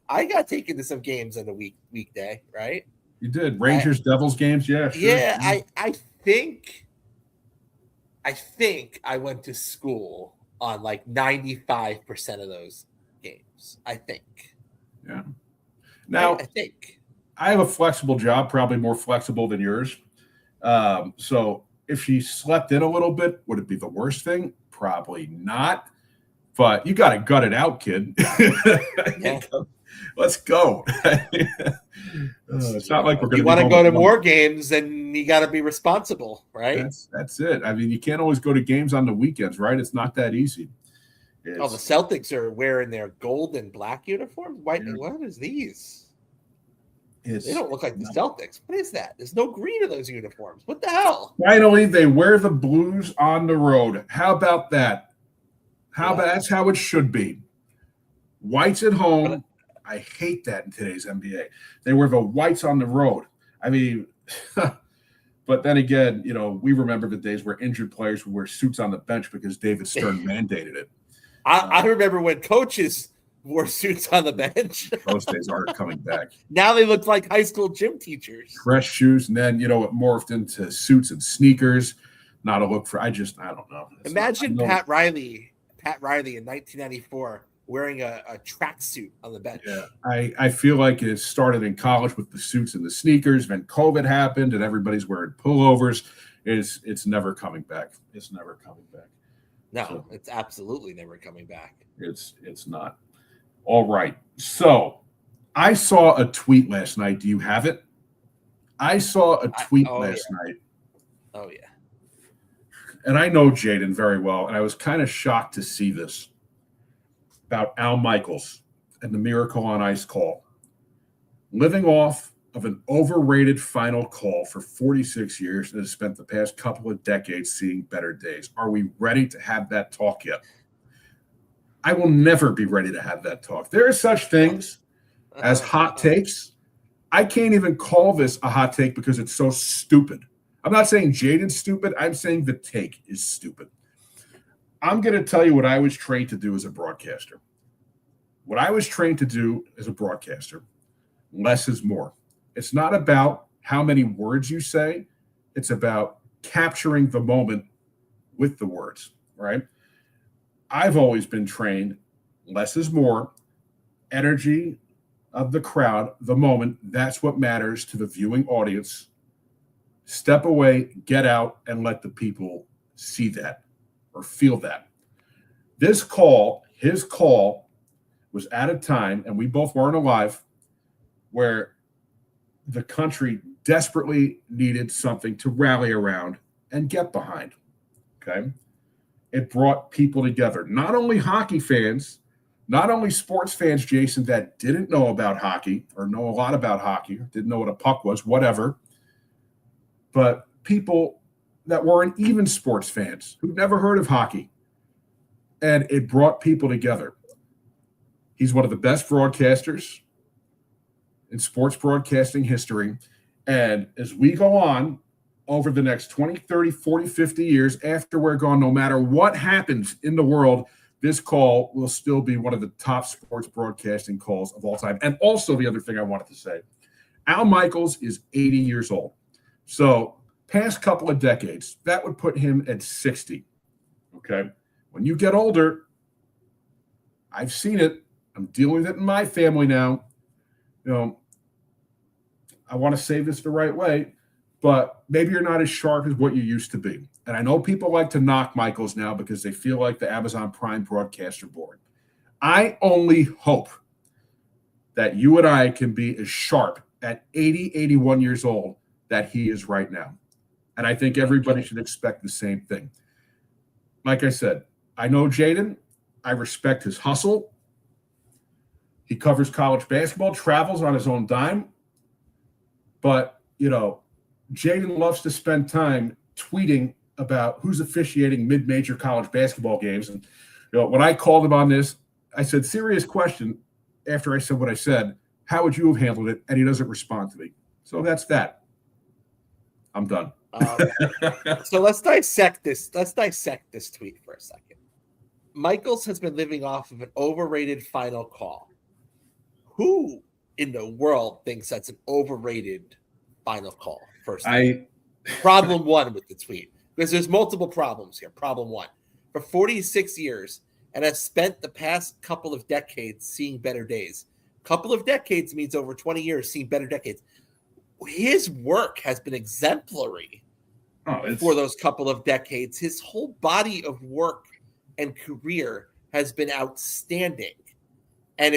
I got taken to some games on a weekday, right? You did. Rangers, Devils games? Yeah, sure. Yeah, I think I went to school on like 95% of those games. I think. Yeah. Now, I think I have a flexible job, probably more flexible than yours. So if she slept in a little bit, would it be the worst thing? Probably not. But you got to gut it out, kid. Yeah. Let's go. It's not like we're going to. You want to go to more games, then you got to be responsible, right? That's it. I mean, you can't always go to games on the weekends, right? It's not that easy. The Celtics are wearing their gold and black uniforms. What is these? They don't look like the Celtics. What is that? There's no green in those uniforms. What the hell? Finally, they wear the blues on the road. How about that? That's how it should be. Whites at home. I hate that in today's NBA. They wear the whites on the road. I mean, but then again, we remember the days where injured players would wear suits on the bench because David Stern mandated it. I remember when coaches wore suits on the bench. Those days aren't coming back. Now they look like high school gym teachers. Dress shoes, and then, it morphed into suits and sneakers. Not a look for, I don't know. Imagine Pat Riley in 1994 wearing a tracksuit on the bench. Yeah, I feel like it started in college with the suits and the sneakers. Then COVID happened, and everybody's wearing pullovers. It's never coming back. It's never coming back. No, it's absolutely never coming back. It's not. All right. So I saw a tweet last night. Do you have it? I saw a tweet last night. Oh, yeah. And I know Jaden very well, and I was kind of shocked to see this about Al Michaels and the Miracle on Ice call. Living off of an overrated final call for 46 years and has spent the past couple of decades seeing better days. Are we ready to have that talk yet? I will never be ready to have that talk. There are such things as hot takes. I can't even call this a hot take because it's so stupid. I'm not saying Jaden's stupid. I'm saying the take is stupid. I'm going to tell you what I was trained to do as a broadcaster. What I was trained to do as a broadcaster, less is more. It's not about how many words you say. It's about capturing the moment with the words, right? I've always been trained, less is more, energy of the crowd, the moment, that's what matters to the viewing audience. Step away, get out, and let the people see that or feel that. His call was at a time, and we both weren't alive, where the country desperately needed something to rally around and get behind, okay? It brought people together, not only hockey fans, not only sports fans, Jason, that didn't know about hockey or know a lot about hockey, didn't know what a puck was, whatever, but people that weren't even sports fans who'd never heard of hockey. And it brought people together. He's one of the best broadcasters in sports broadcasting history. And as we go on over the next 20, 30, 40, 50 years after we're gone, no matter what happens in the world, this call will still be one of the top sports broadcasting calls of all time. And also the other thing I wanted to say, Al Michaels is 80 years old. So past couple of decades, that would put him at 60. Okay. When you get older, I've seen it. I'm dealing with it in my family now. I want to say this the right way, but maybe you're not as sharp as what you used to be. And I know people like to knock Michaels now because they feel like the Amazon Prime broadcaster board. I only hope that you and I can be as sharp at 80, 81 years old that he is right now. And I think everybody should expect the same thing. Like I said, I know Jaden. I respect his hustle. He covers college basketball, travels on his own dime. But, Jaden loves to spend time tweeting about who's officiating mid-major college basketball games. And, when I called him on this, I said, serious question. After I said what I said, how would you have handled it? And he doesn't respond to me. So that's that. I'm done. So let's dissect this. Let's dissect this tweet for a second. Michaels has been living off of an overrated final call. Who in the world thinks that's an overrated final call? First, Problem one with the tweet, because there's multiple problems here. Problem one, for 46 years, and I've spent the past couple of decades seeing better days. Couple of decades means over 20 years seeing better decades. His work has been exemplary for those couple of decades. His whole body of work and career has been outstanding. And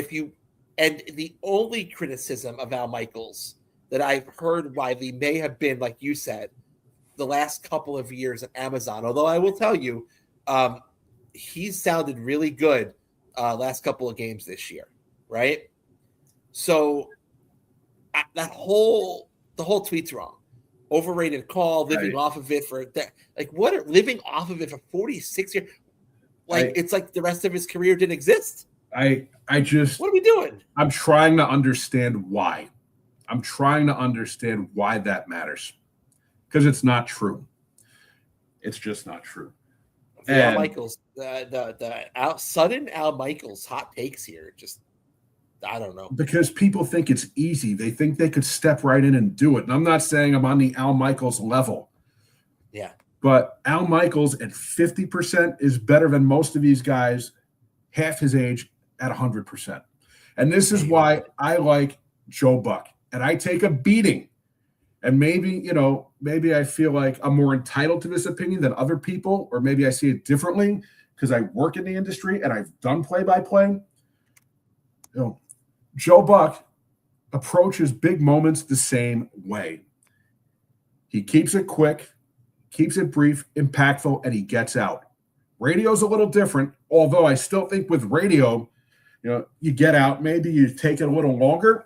the only criticism of Al Michaels that I've heard widely may have been, like you said, the last couple of years at Amazon. Although I will tell you, he's sounded really good last couple of games this year, right? So the whole tweet's wrong. Overrated call, living off of it for that. Like, what? Living off of it for 46 years? Like, it's like the rest of his career didn't exist. I just, what are we doing? I'm trying to understand why. I'm trying to understand why that matters, because it's not true. It's just not true. Al Michaels, sudden Al Michaels hot takes here. Just, I don't know. Because people think it's easy. They think they could step right in and do it. And I'm not saying I'm on the Al Michaels level. Yeah. But Al Michaels at 50% is better than most of these guys half his age at 100%. And this is why I like Joe Buck. And I take a beating. And maybe I feel like I'm more entitled to this opinion than other people, or maybe I see it differently because I work in the industry and I've done play-by-play. Joe Buck approaches big moments the same way. He keeps it quick, keeps it brief, impactful, and he gets out. Radio's a little different, although I still think with radio, you get out, maybe you take it a little longer.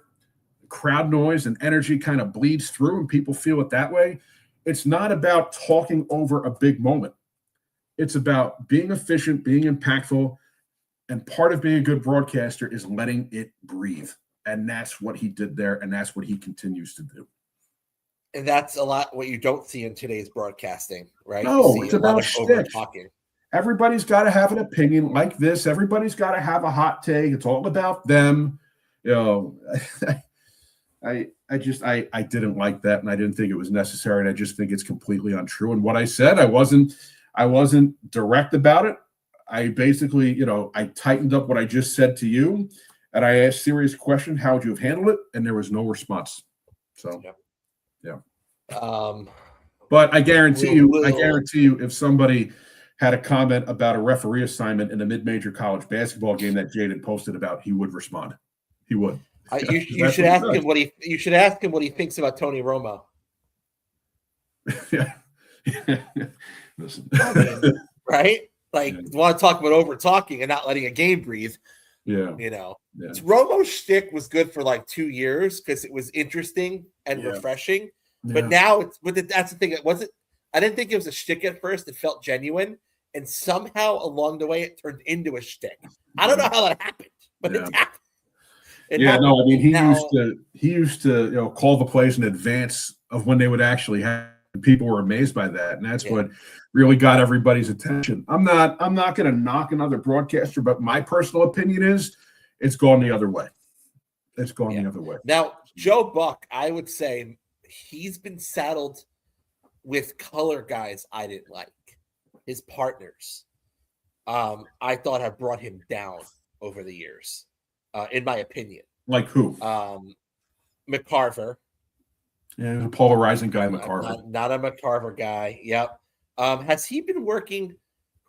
Crowd noise and energy kind of bleeds through and people feel it that way. It's not about talking over a big moment. It's about being efficient, being impactful, and part of being a good broadcaster is letting it breathe. And that's what he did there, and that's what he continues to do. And that's a lot what you don't see in today's broadcasting, right? No, it's about talking. Everybody's got to have an opinion like this. Everybody's got to have a hot take. It's all about them. I didn't like that, and I didn't think it was necessary, and I just think it's completely untrue. And what I said, I wasn't direct about it. I basically, I tightened up what I just said to you, and I asked serious question, how would you have handled it? And there was no response. So, yeah. But I guarantee you, if somebody had a comment about a referee assignment in a mid-major college basketball game that Jaden posted about, he would respond. He would. You should ask him what he. You should ask him what he thinks about Tony Romo. Yeah. Listen. Right? Like, you want to talk about over talking and not letting a game breathe. Yeah. Romo's shtick was good for like 2 years because it was interesting and refreshing. Yeah. But now that's the thing. It wasn't. I didn't think it was a shtick at first. It felt genuine, and somehow along the way, it turned into a shtick. I don't know how that happened, but it happened. I mean, he used to call the plays in advance of when they would actually happen. People were amazed by that, and that's what really got everybody's attention. I'm not going to knock another broadcaster, but my personal opinion is it's gone the other way. It's gone the other way. Now, Joe Buck, I would say he's been saddled with color guys I didn't like. His partners, I thought have brought him down over the years. In my opinion. Like who? McCarver. Yeah, he's a polarizing guy, McCarver. Not a McCarver guy. Yep. Has he been working?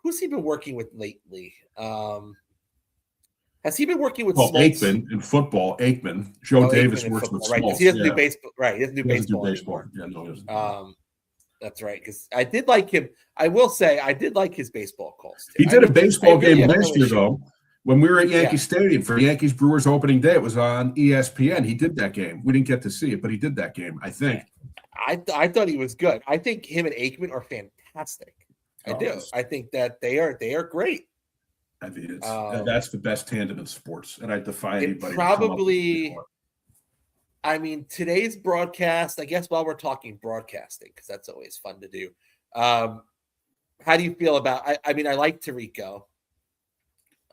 Who's he been working with lately? Has he been working with Aikman in football? Aikman. Joe Davis works with right? Smoltz. He doesn't do baseball. Right. He doesn't do baseball anymore. Yeah, no, he doesn't. That's right. Because I did like him. I will say I did like his baseball calls. He did a baseball game last year, though. When we were at Yankee Stadium for Yankees Brewers opening day, it was on ESPN. He did that game. We didn't get to see it, but he did that game, I think. I thought he was good. I think him and Aikman are fantastic. I do. I think that they are great. I mean, that's the best tandem in sports, and I defy anybody. Probably. I mean, today's broadcast. I guess while we're talking broadcasting, because that's always fun to do. How do you feel about? I mean, I like Tirico.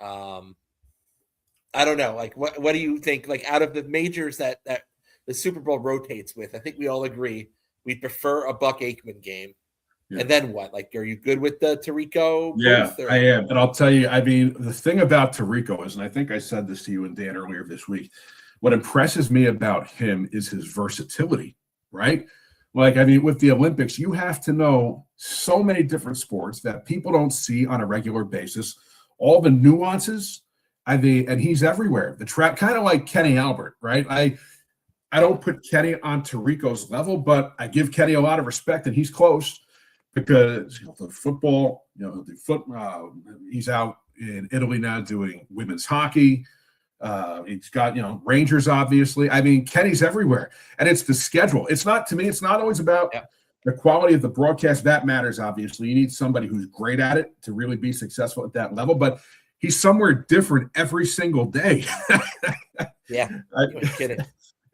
I don't know. Like, what do you think? Like, out of the majors that the Super Bowl rotates with, I think we all agree we prefer a Buck Aikman game. Yeah. And then what? Like, are you good with the Tirico? Yeah, I am. And I'll tell you, I mean, the thing about Tirico is, and I think I said this to you and Dan earlier this week, what impresses me about him is his versatility, right? Like, I mean, with the Olympics, you have to know so many different sports that people don't see on a regular basis, all the nuances. I mean, and he's everywhere. The track, kind of like Kenny Albert, right? I don't put Kenny on Tirico's level, but I give Kenny a lot of respect, and he's close. Because the football, he's out in Italy now doing women's hockey. He's got Rangers, obviously. I mean, Kenny's everywhere, and it's the schedule. It's not always about the quality of the broadcast. That matters, obviously. You need somebody who's great at it to really be successful at that level. But he's somewhere different every single day. Yeah, I'm kidding.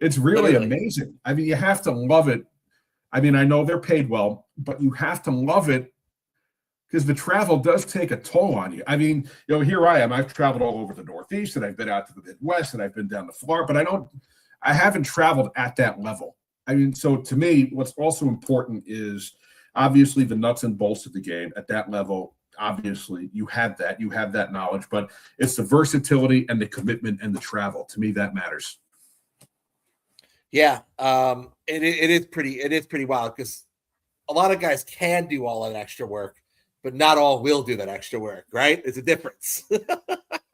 It's really amazing. I mean, you have to love it. I mean, I know they're paid well, but you have to love it because the travel does take a toll on you. I mean, here I am. I've traveled all over the Northeast, and I've been out to the Midwest, and I've been down to Florida, but I haven't traveled at that level. I mean, so to me, what's also important is obviously the nuts and bolts of the game at that level. Obviously, you have that knowledge, but it's the versatility and the commitment and the travel. To me, that matters. Yeah, it is pretty wild because a lot of guys can do all that extra work, but not all will do that extra work, right? There's a difference.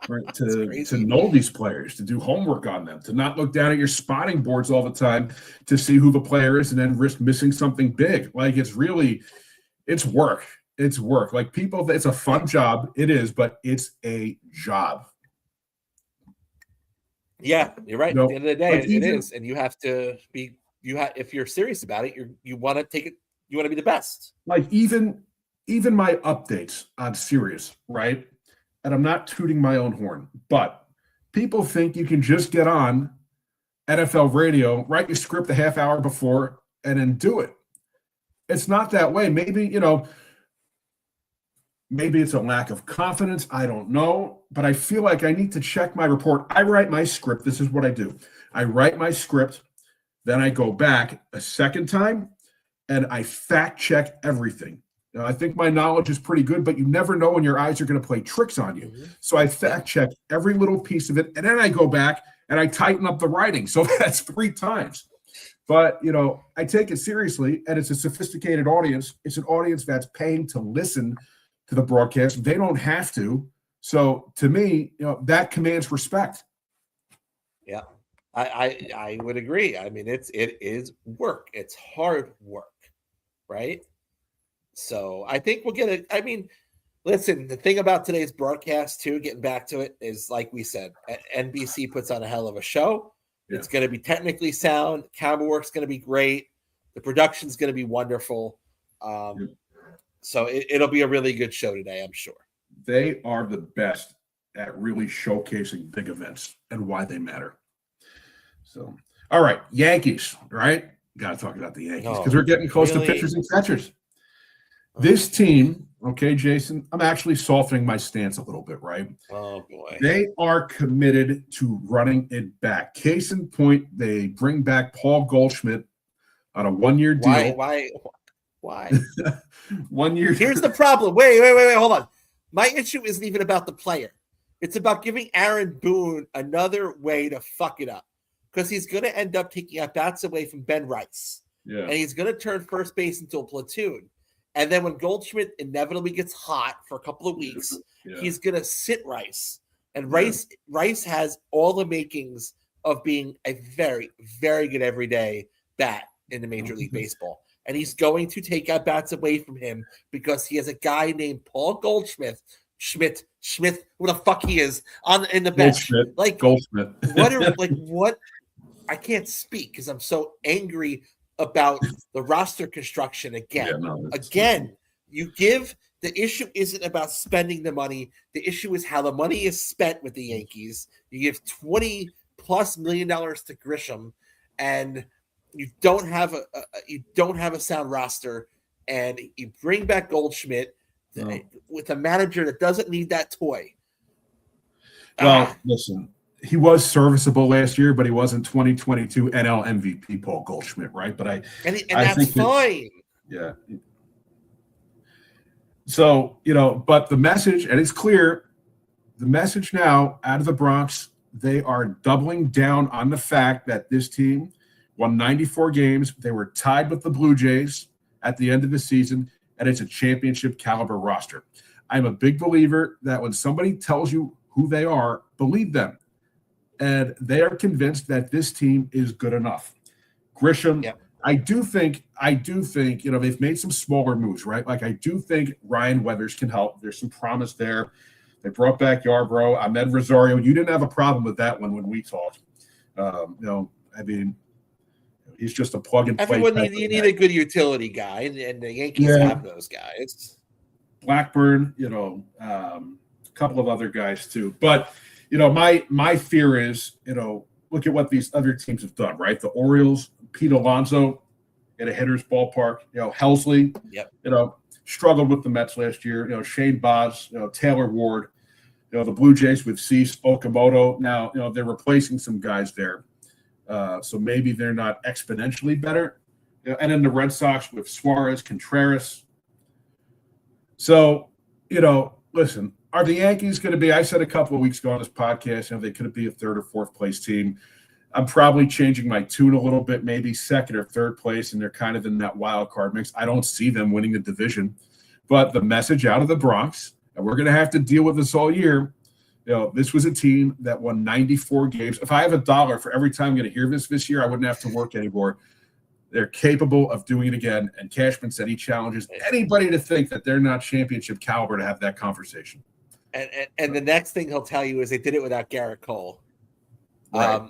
Right, to know these players, to do homework on them, to not look down at your spotting boards all the time to see who the player is and then risk missing something big. Like it's work. It's work. Like it's a fun job. It is, but it's a job. Yeah, you're right. At the end of the day, it is, and you have to be. If you're serious about it, you want to take it. You want to be the best. Like even my updates on Sirius, right? And I'm not tooting my own horn, but people think you can just get on NFL radio, write your script a half hour before, and then do it. It's not that way. Maybe it's a lack of confidence. I don't know. But I feel like I need to check my report. I write my script. This is what I do. I write my script. Then I go back a second time and I fact check everything. Now, I think my knowledge is pretty good, but you never know when your eyes are going to play tricks on you. Mm-hmm. So I fact check every little piece of it. And then I go back and I tighten up the writing. So that's 3 times. But, I take it seriously, and it's a sophisticated audience. It's an audience that's paying to listen to the broadcast. They don't have to. So to me, that commands respect. Yeah, I would agree. I mean, it is work. It's hard work, right? So I think we'll get it. I mean, listen, the thing about today's broadcast too, getting back to it, is like we said, NBC puts on a hell of a show. Yeah. It's going to be technically sound. Camera work's going to be great. The production's going to be wonderful. So it'll be a really good show today, I'm sure. They are the best at really showcasing big events and why they matter. So, all right, Yankees, right? Got to talk about the Yankees because we're getting close to pitchers and catchers. This team, okay, Jason, I'm actually softening my stance a little bit, right? Oh, boy. They are committed to running it back. Case in point, they bring back Paul Goldschmidt on a 1-year deal. Why? 1 year. Here's the problem. Wait, hold on. My issue isn't even about the player. It's about giving Aaron Boone another way to fuck it up because he's going to end up taking at-bats away from Ben Rice. Yeah. And he's going to turn first base into a platoon. And then when Goldschmidt inevitably gets hot for a couple of weeks, he's going to sit Rice. And Rice has all the makings of being a very, very good everyday bat in the Major League Baseball. And he's going to take at bats away from him because he has a guy named Paul Goldschmidt, who the fuck he is in the bench. Goldschmidt. what? I can't speak because I'm so angry about the roster construction again. You give the issue isn't about spending the money. The issue is how the money is spent with the Yankees. You give $20+ million to Grisham, and you don't have a sound roster, and you bring back Goldschmidt with a manager that doesn't need that toy. Well, listen, he was serviceable last year, but he wasn't 2022 NL MVP Paul Goldschmidt, right? But I that's think fine. Yeah. So, but the message, and it's clear, the message now out of the Bronx, they are doubling down on the fact that this team won 94 games. They were tied with the Blue Jays at the end of the season, and it's a championship caliber roster. I'm a big believer that when somebody tells you who they are, believe them. And they are convinced that this team is good enough. Grisham, Yep. I do think, they've made some smaller moves, right? Like, I do think Ryan Weathers can help. There's some promise there. They brought back Yarbrough, Ahmed Rosario. You didn't have a problem with that one when we talked. He's just a plug and play. Everyone need a good utility guy, and the Yankees have those guys. Blackburn, a couple of other guys too. But my fear is, look at what these other teams have done, right? The Orioles, Pete Alonso in a hitter's ballpark. Helsley, struggled with the Mets last year. Shane Baz, Taylor Ward. The Blue Jays with Cease, Okamoto. Now, they're replacing some guys there. So maybe they're not exponentially better. And then the Red Sox with Suarez, Contreras. So, listen, are the Yankees going to be, I said a couple of weeks ago on this podcast, they could be a third or fourth place team. I'm probably changing my tune a little bit, maybe second or third place, and they're kind of in that wild card mix. I don't see them winning the division. But the message out of the Bronx, and we're going to have to deal with this all year, this was a team that won 94 games. If I have $1 for every time I'm going to hear this year, I wouldn't have to work anymore. They're capable of doing it again. And Cashman said he challenges anybody to think that they're not championship caliber to have that conversation. And the next thing he'll tell you is they did it without Garrett Cole. Right.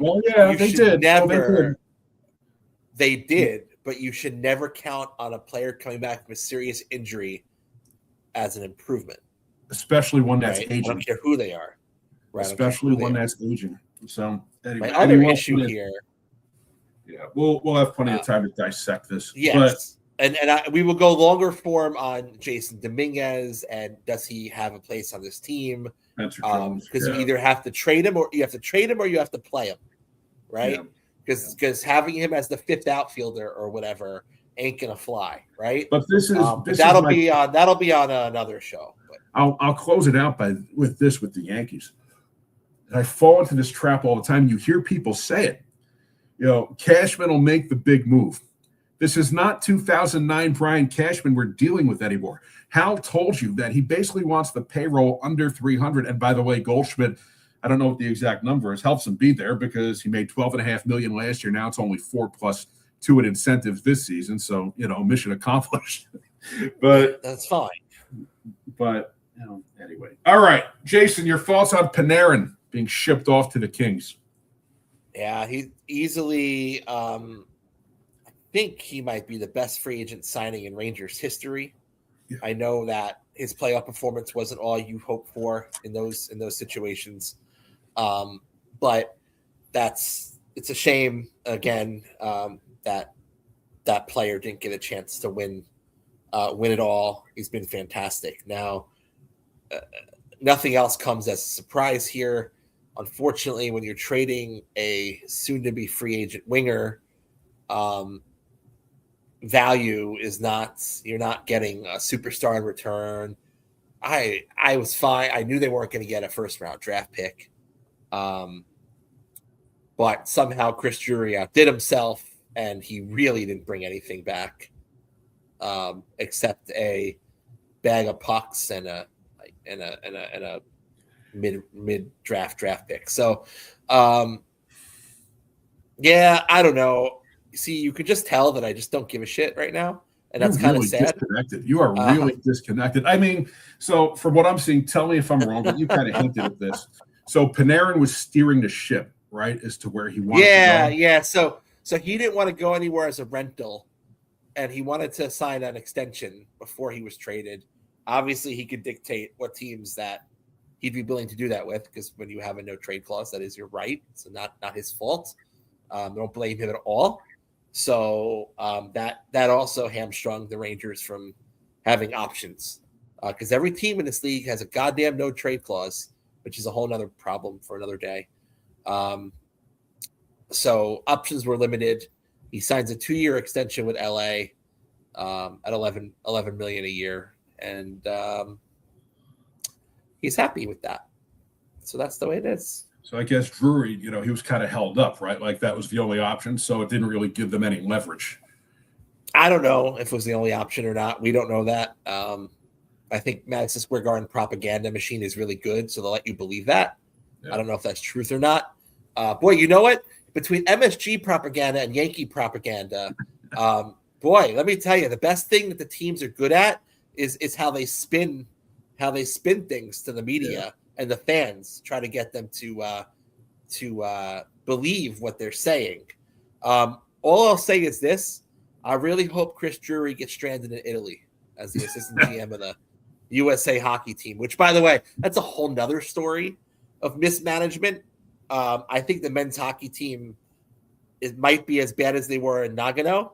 They did. They did, but you should never count on a player coming back from a serious injury as an improvement. Especially one that's aging. I don't care who they are. Right? Especially one that's aging. So anyway, my other issue here. Yeah, we'll have plenty of time to dissect this. Yes. But, we will go longer form on Jason Dominguez and does he have a place on this team? Because you either have to trade him or you have to play him, right? Because having him as the fifth outfielder or whatever ain't gonna fly, right? But that'll be on another show. But. I'll close it out with the Yankees. And I fall into this trap all the time. You hear people say it. Cashman will make the big move. This is not 2009 Brian Cashman we're dealing with anymore. Hal told you that he basically wants the payroll under 300. And by the way, Goldschmidt, I don't know what the exact number is, helps him be there because he made $12.5 million last year. Now it's only 4 plus 2 in incentives this season. So, mission accomplished. But that's fine. But anyway. All right, Jason, your thoughts on Panarin being shipped off to the Kings? Yeah, he easily. I think he might be the best free agent signing in Rangers history. Yeah. I know that his playoff performance wasn't all you hoped for in those situations, but it's a shame again that player didn't get a chance to win it all. He's been fantastic. Now, nothing else comes as a surprise here. Unfortunately, when you're trading a soon-to-be free agent winger, value is not – you're not getting a superstar in return. I was fine. I knew they weren't going to get a first-round draft pick. But somehow Chris Drury outdid himself, and he really didn't bring anything back except a bag of pucks and a mid draft pick. So, I don't know. See, you could just tell that I just don't give a shit right now, and that's kind of sad. Disconnected. You are really disconnected. I mean, so from what I'm seeing, tell me if I'm wrong, but you kind of hinted at this. So Panarin was steering the ship, right, as to where he wanted to go. Yeah. So he didn't want to go anywhere as a rental, and he wanted to sign an extension before he was traded. Obviously, he could dictate what teams that he'd be willing to do that with, because when you have a no trade clause, that is your right. So not his fault. Don't blame him at all. So that also hamstrung the Rangers from having options, because every team in this league has a goddamn no trade clause, which is a whole nother problem for another day. So options were limited. He signs a 2-year extension with LA at 11 million a year, and he's happy with that. So that's the way it is. So I guess Drury, he was kind of held up, right? Like that was the only option, so it didn't really give them any leverage. I don't know if it was the only option or not. We don't know that. I think Madison Square Garden propaganda machine is really good, so they'll let you believe that. Yeah. I don't know if that's truth or not. Boy, you know what? Between MSG propaganda and Yankee propaganda, boy, let me tell you, the best thing that the teams are good at is how they spin things to the media and the fans, try to get them to believe what they're saying. All I'll say is this: I really hope Chris Drury gets stranded in Italy as the assistant GM of the USA hockey team, which, by the way, that's a whole nother story of mismanagement. I think the men's hockey team might be as bad as they were in Nagano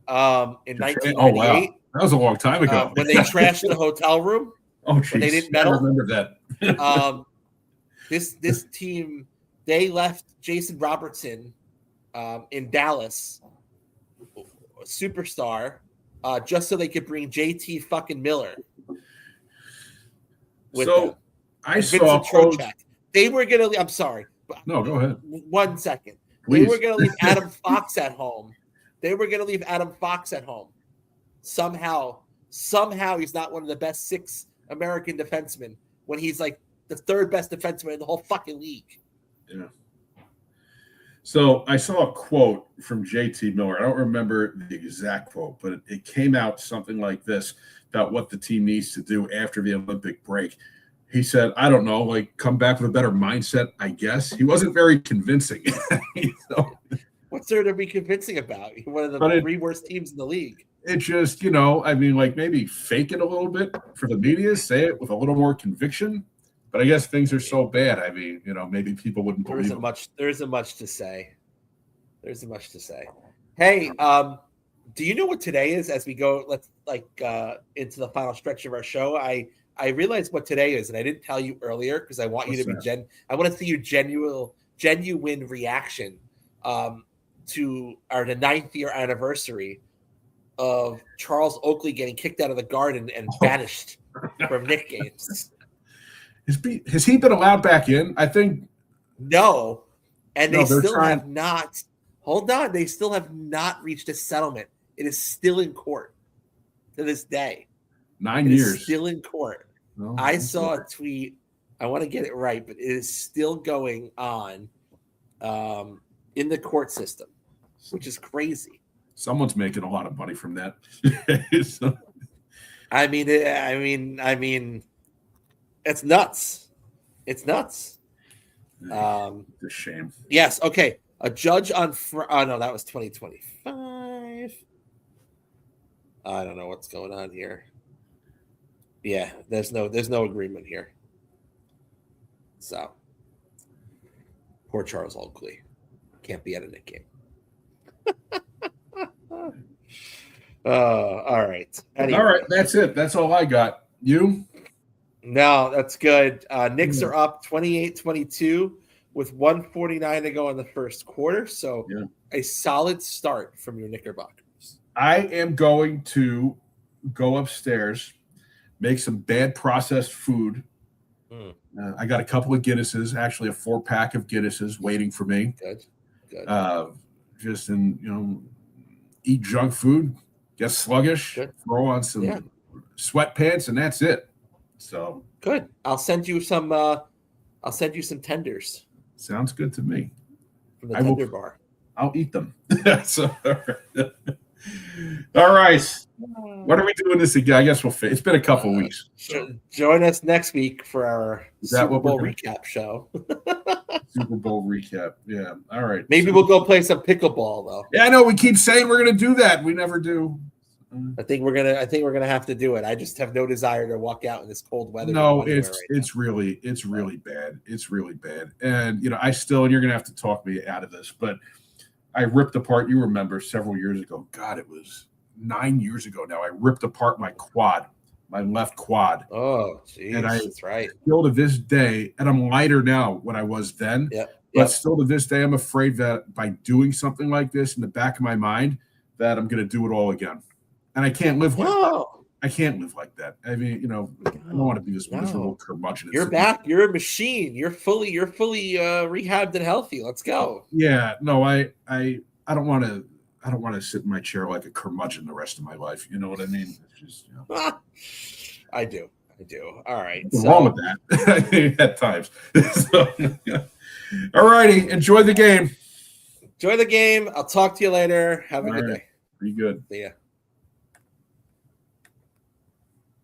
in 1998. Oh, wow. That was a long time ago. When they trashed the hotel room. Oh, geez. When they didn't medal. I remember that. This team, they left Jason Robertson in Dallas, superstar, just so they could bring JT fucking Miller. So them. I saw they were going to – I'm sorry. No, go ahead. 1 second. Please. They were going to leave Adam Fox at home. Somehow he's not one of the best 6 American defensemen when he's like the 3rd best defenseman in the whole fucking league. Yeah. So I saw a quote from JT Miller. I don't remember the exact quote, but it came out something like this about what the team needs to do after the Olympic break. He said, I don't know, like come back with a better mindset, I guess. He wasn't very convincing. What's there to be convincing about? One of the 3 worst teams in the league. It just, like maybe fake it a little bit for the media, say it with a little more conviction. But I guess things are so bad. I mean, maybe people wouldn't believe it. There isn't much to say. Hey, do you know what today is as we go, into the final stretch of our show? I realized what today is, and I didn't tell you earlier because I want you to be I want to see your genuine reaction to the 9th year anniversary of Charles Oakley getting kicked out of the Garden and banished from Knicks games. Has he been allowed back in? I think no, and they still have not. Hold on, they still have not reached a settlement. It is still in court to this day. 9 years. Still in court. Oh, I saw a tweet. I want to get it right, but it is still going on in the court system, which is crazy. Someone's making a lot of money from that. I mean, it's nuts. It's nuts. It's a shame. Yes. Okay. A judge on. Oh no, that was 2025. I don't know what's going on here. Yeah, there's no agreement here. So, poor Charles Oakley can't be at a Knicks game. All right. Anyway. All right, that's it. That's all I got. You? No, that's good. Knicks are up 28-22 with 1:49 to go in the first quarter. So a solid start from your Knickerbockers. I am going to go upstairs, make some bad processed food. I got a couple of Guinnesses, actually a 4-pack of Guinnesses waiting for me. Good. Just eat junk food, get sluggish, throw on some sweatpants, and that's it. So good. I'll send you some tenders. Sounds good to me. From the tender bar. I'll eat them. So, all right. When are we doing this again? I guess it's been a couple of weeks. So. Join us next week for our Super Bowl recap show. Super Bowl recap. Yeah. All right. Maybe we'll go play some pickleball though. Yeah, I know. We keep saying we're going to do that. We never do. I think we're gonna have to do it. I just have no desire to walk out in this cold weather. No, it's really bad. It's really bad. And and you're gonna have to talk me out of this, but I ripped apart. You remember several years ago? God, it was 9 years ago now. I ripped apart my left quad. Oh, geez, and that's right. Still to this day, and I'm lighter now than I was then. Yep. But still to this day, I'm afraid that by doing something like this in the back of my mind, that I'm going to do it all again. And I can't live like that. I can't live like that. I mean, I don't want to be this miserable curmudgeon. You're back. You're a machine. You're fully rehabbed and healthy. Let's go. Yeah. No, I don't want to. I don't want to sit in my chair like a curmudgeon the rest of my life. You know what I mean? It's just, I do. All right. What's wrong with that? At times. All righty. Enjoy the game. I'll talk to you later. Have a good day. Be good. See ya.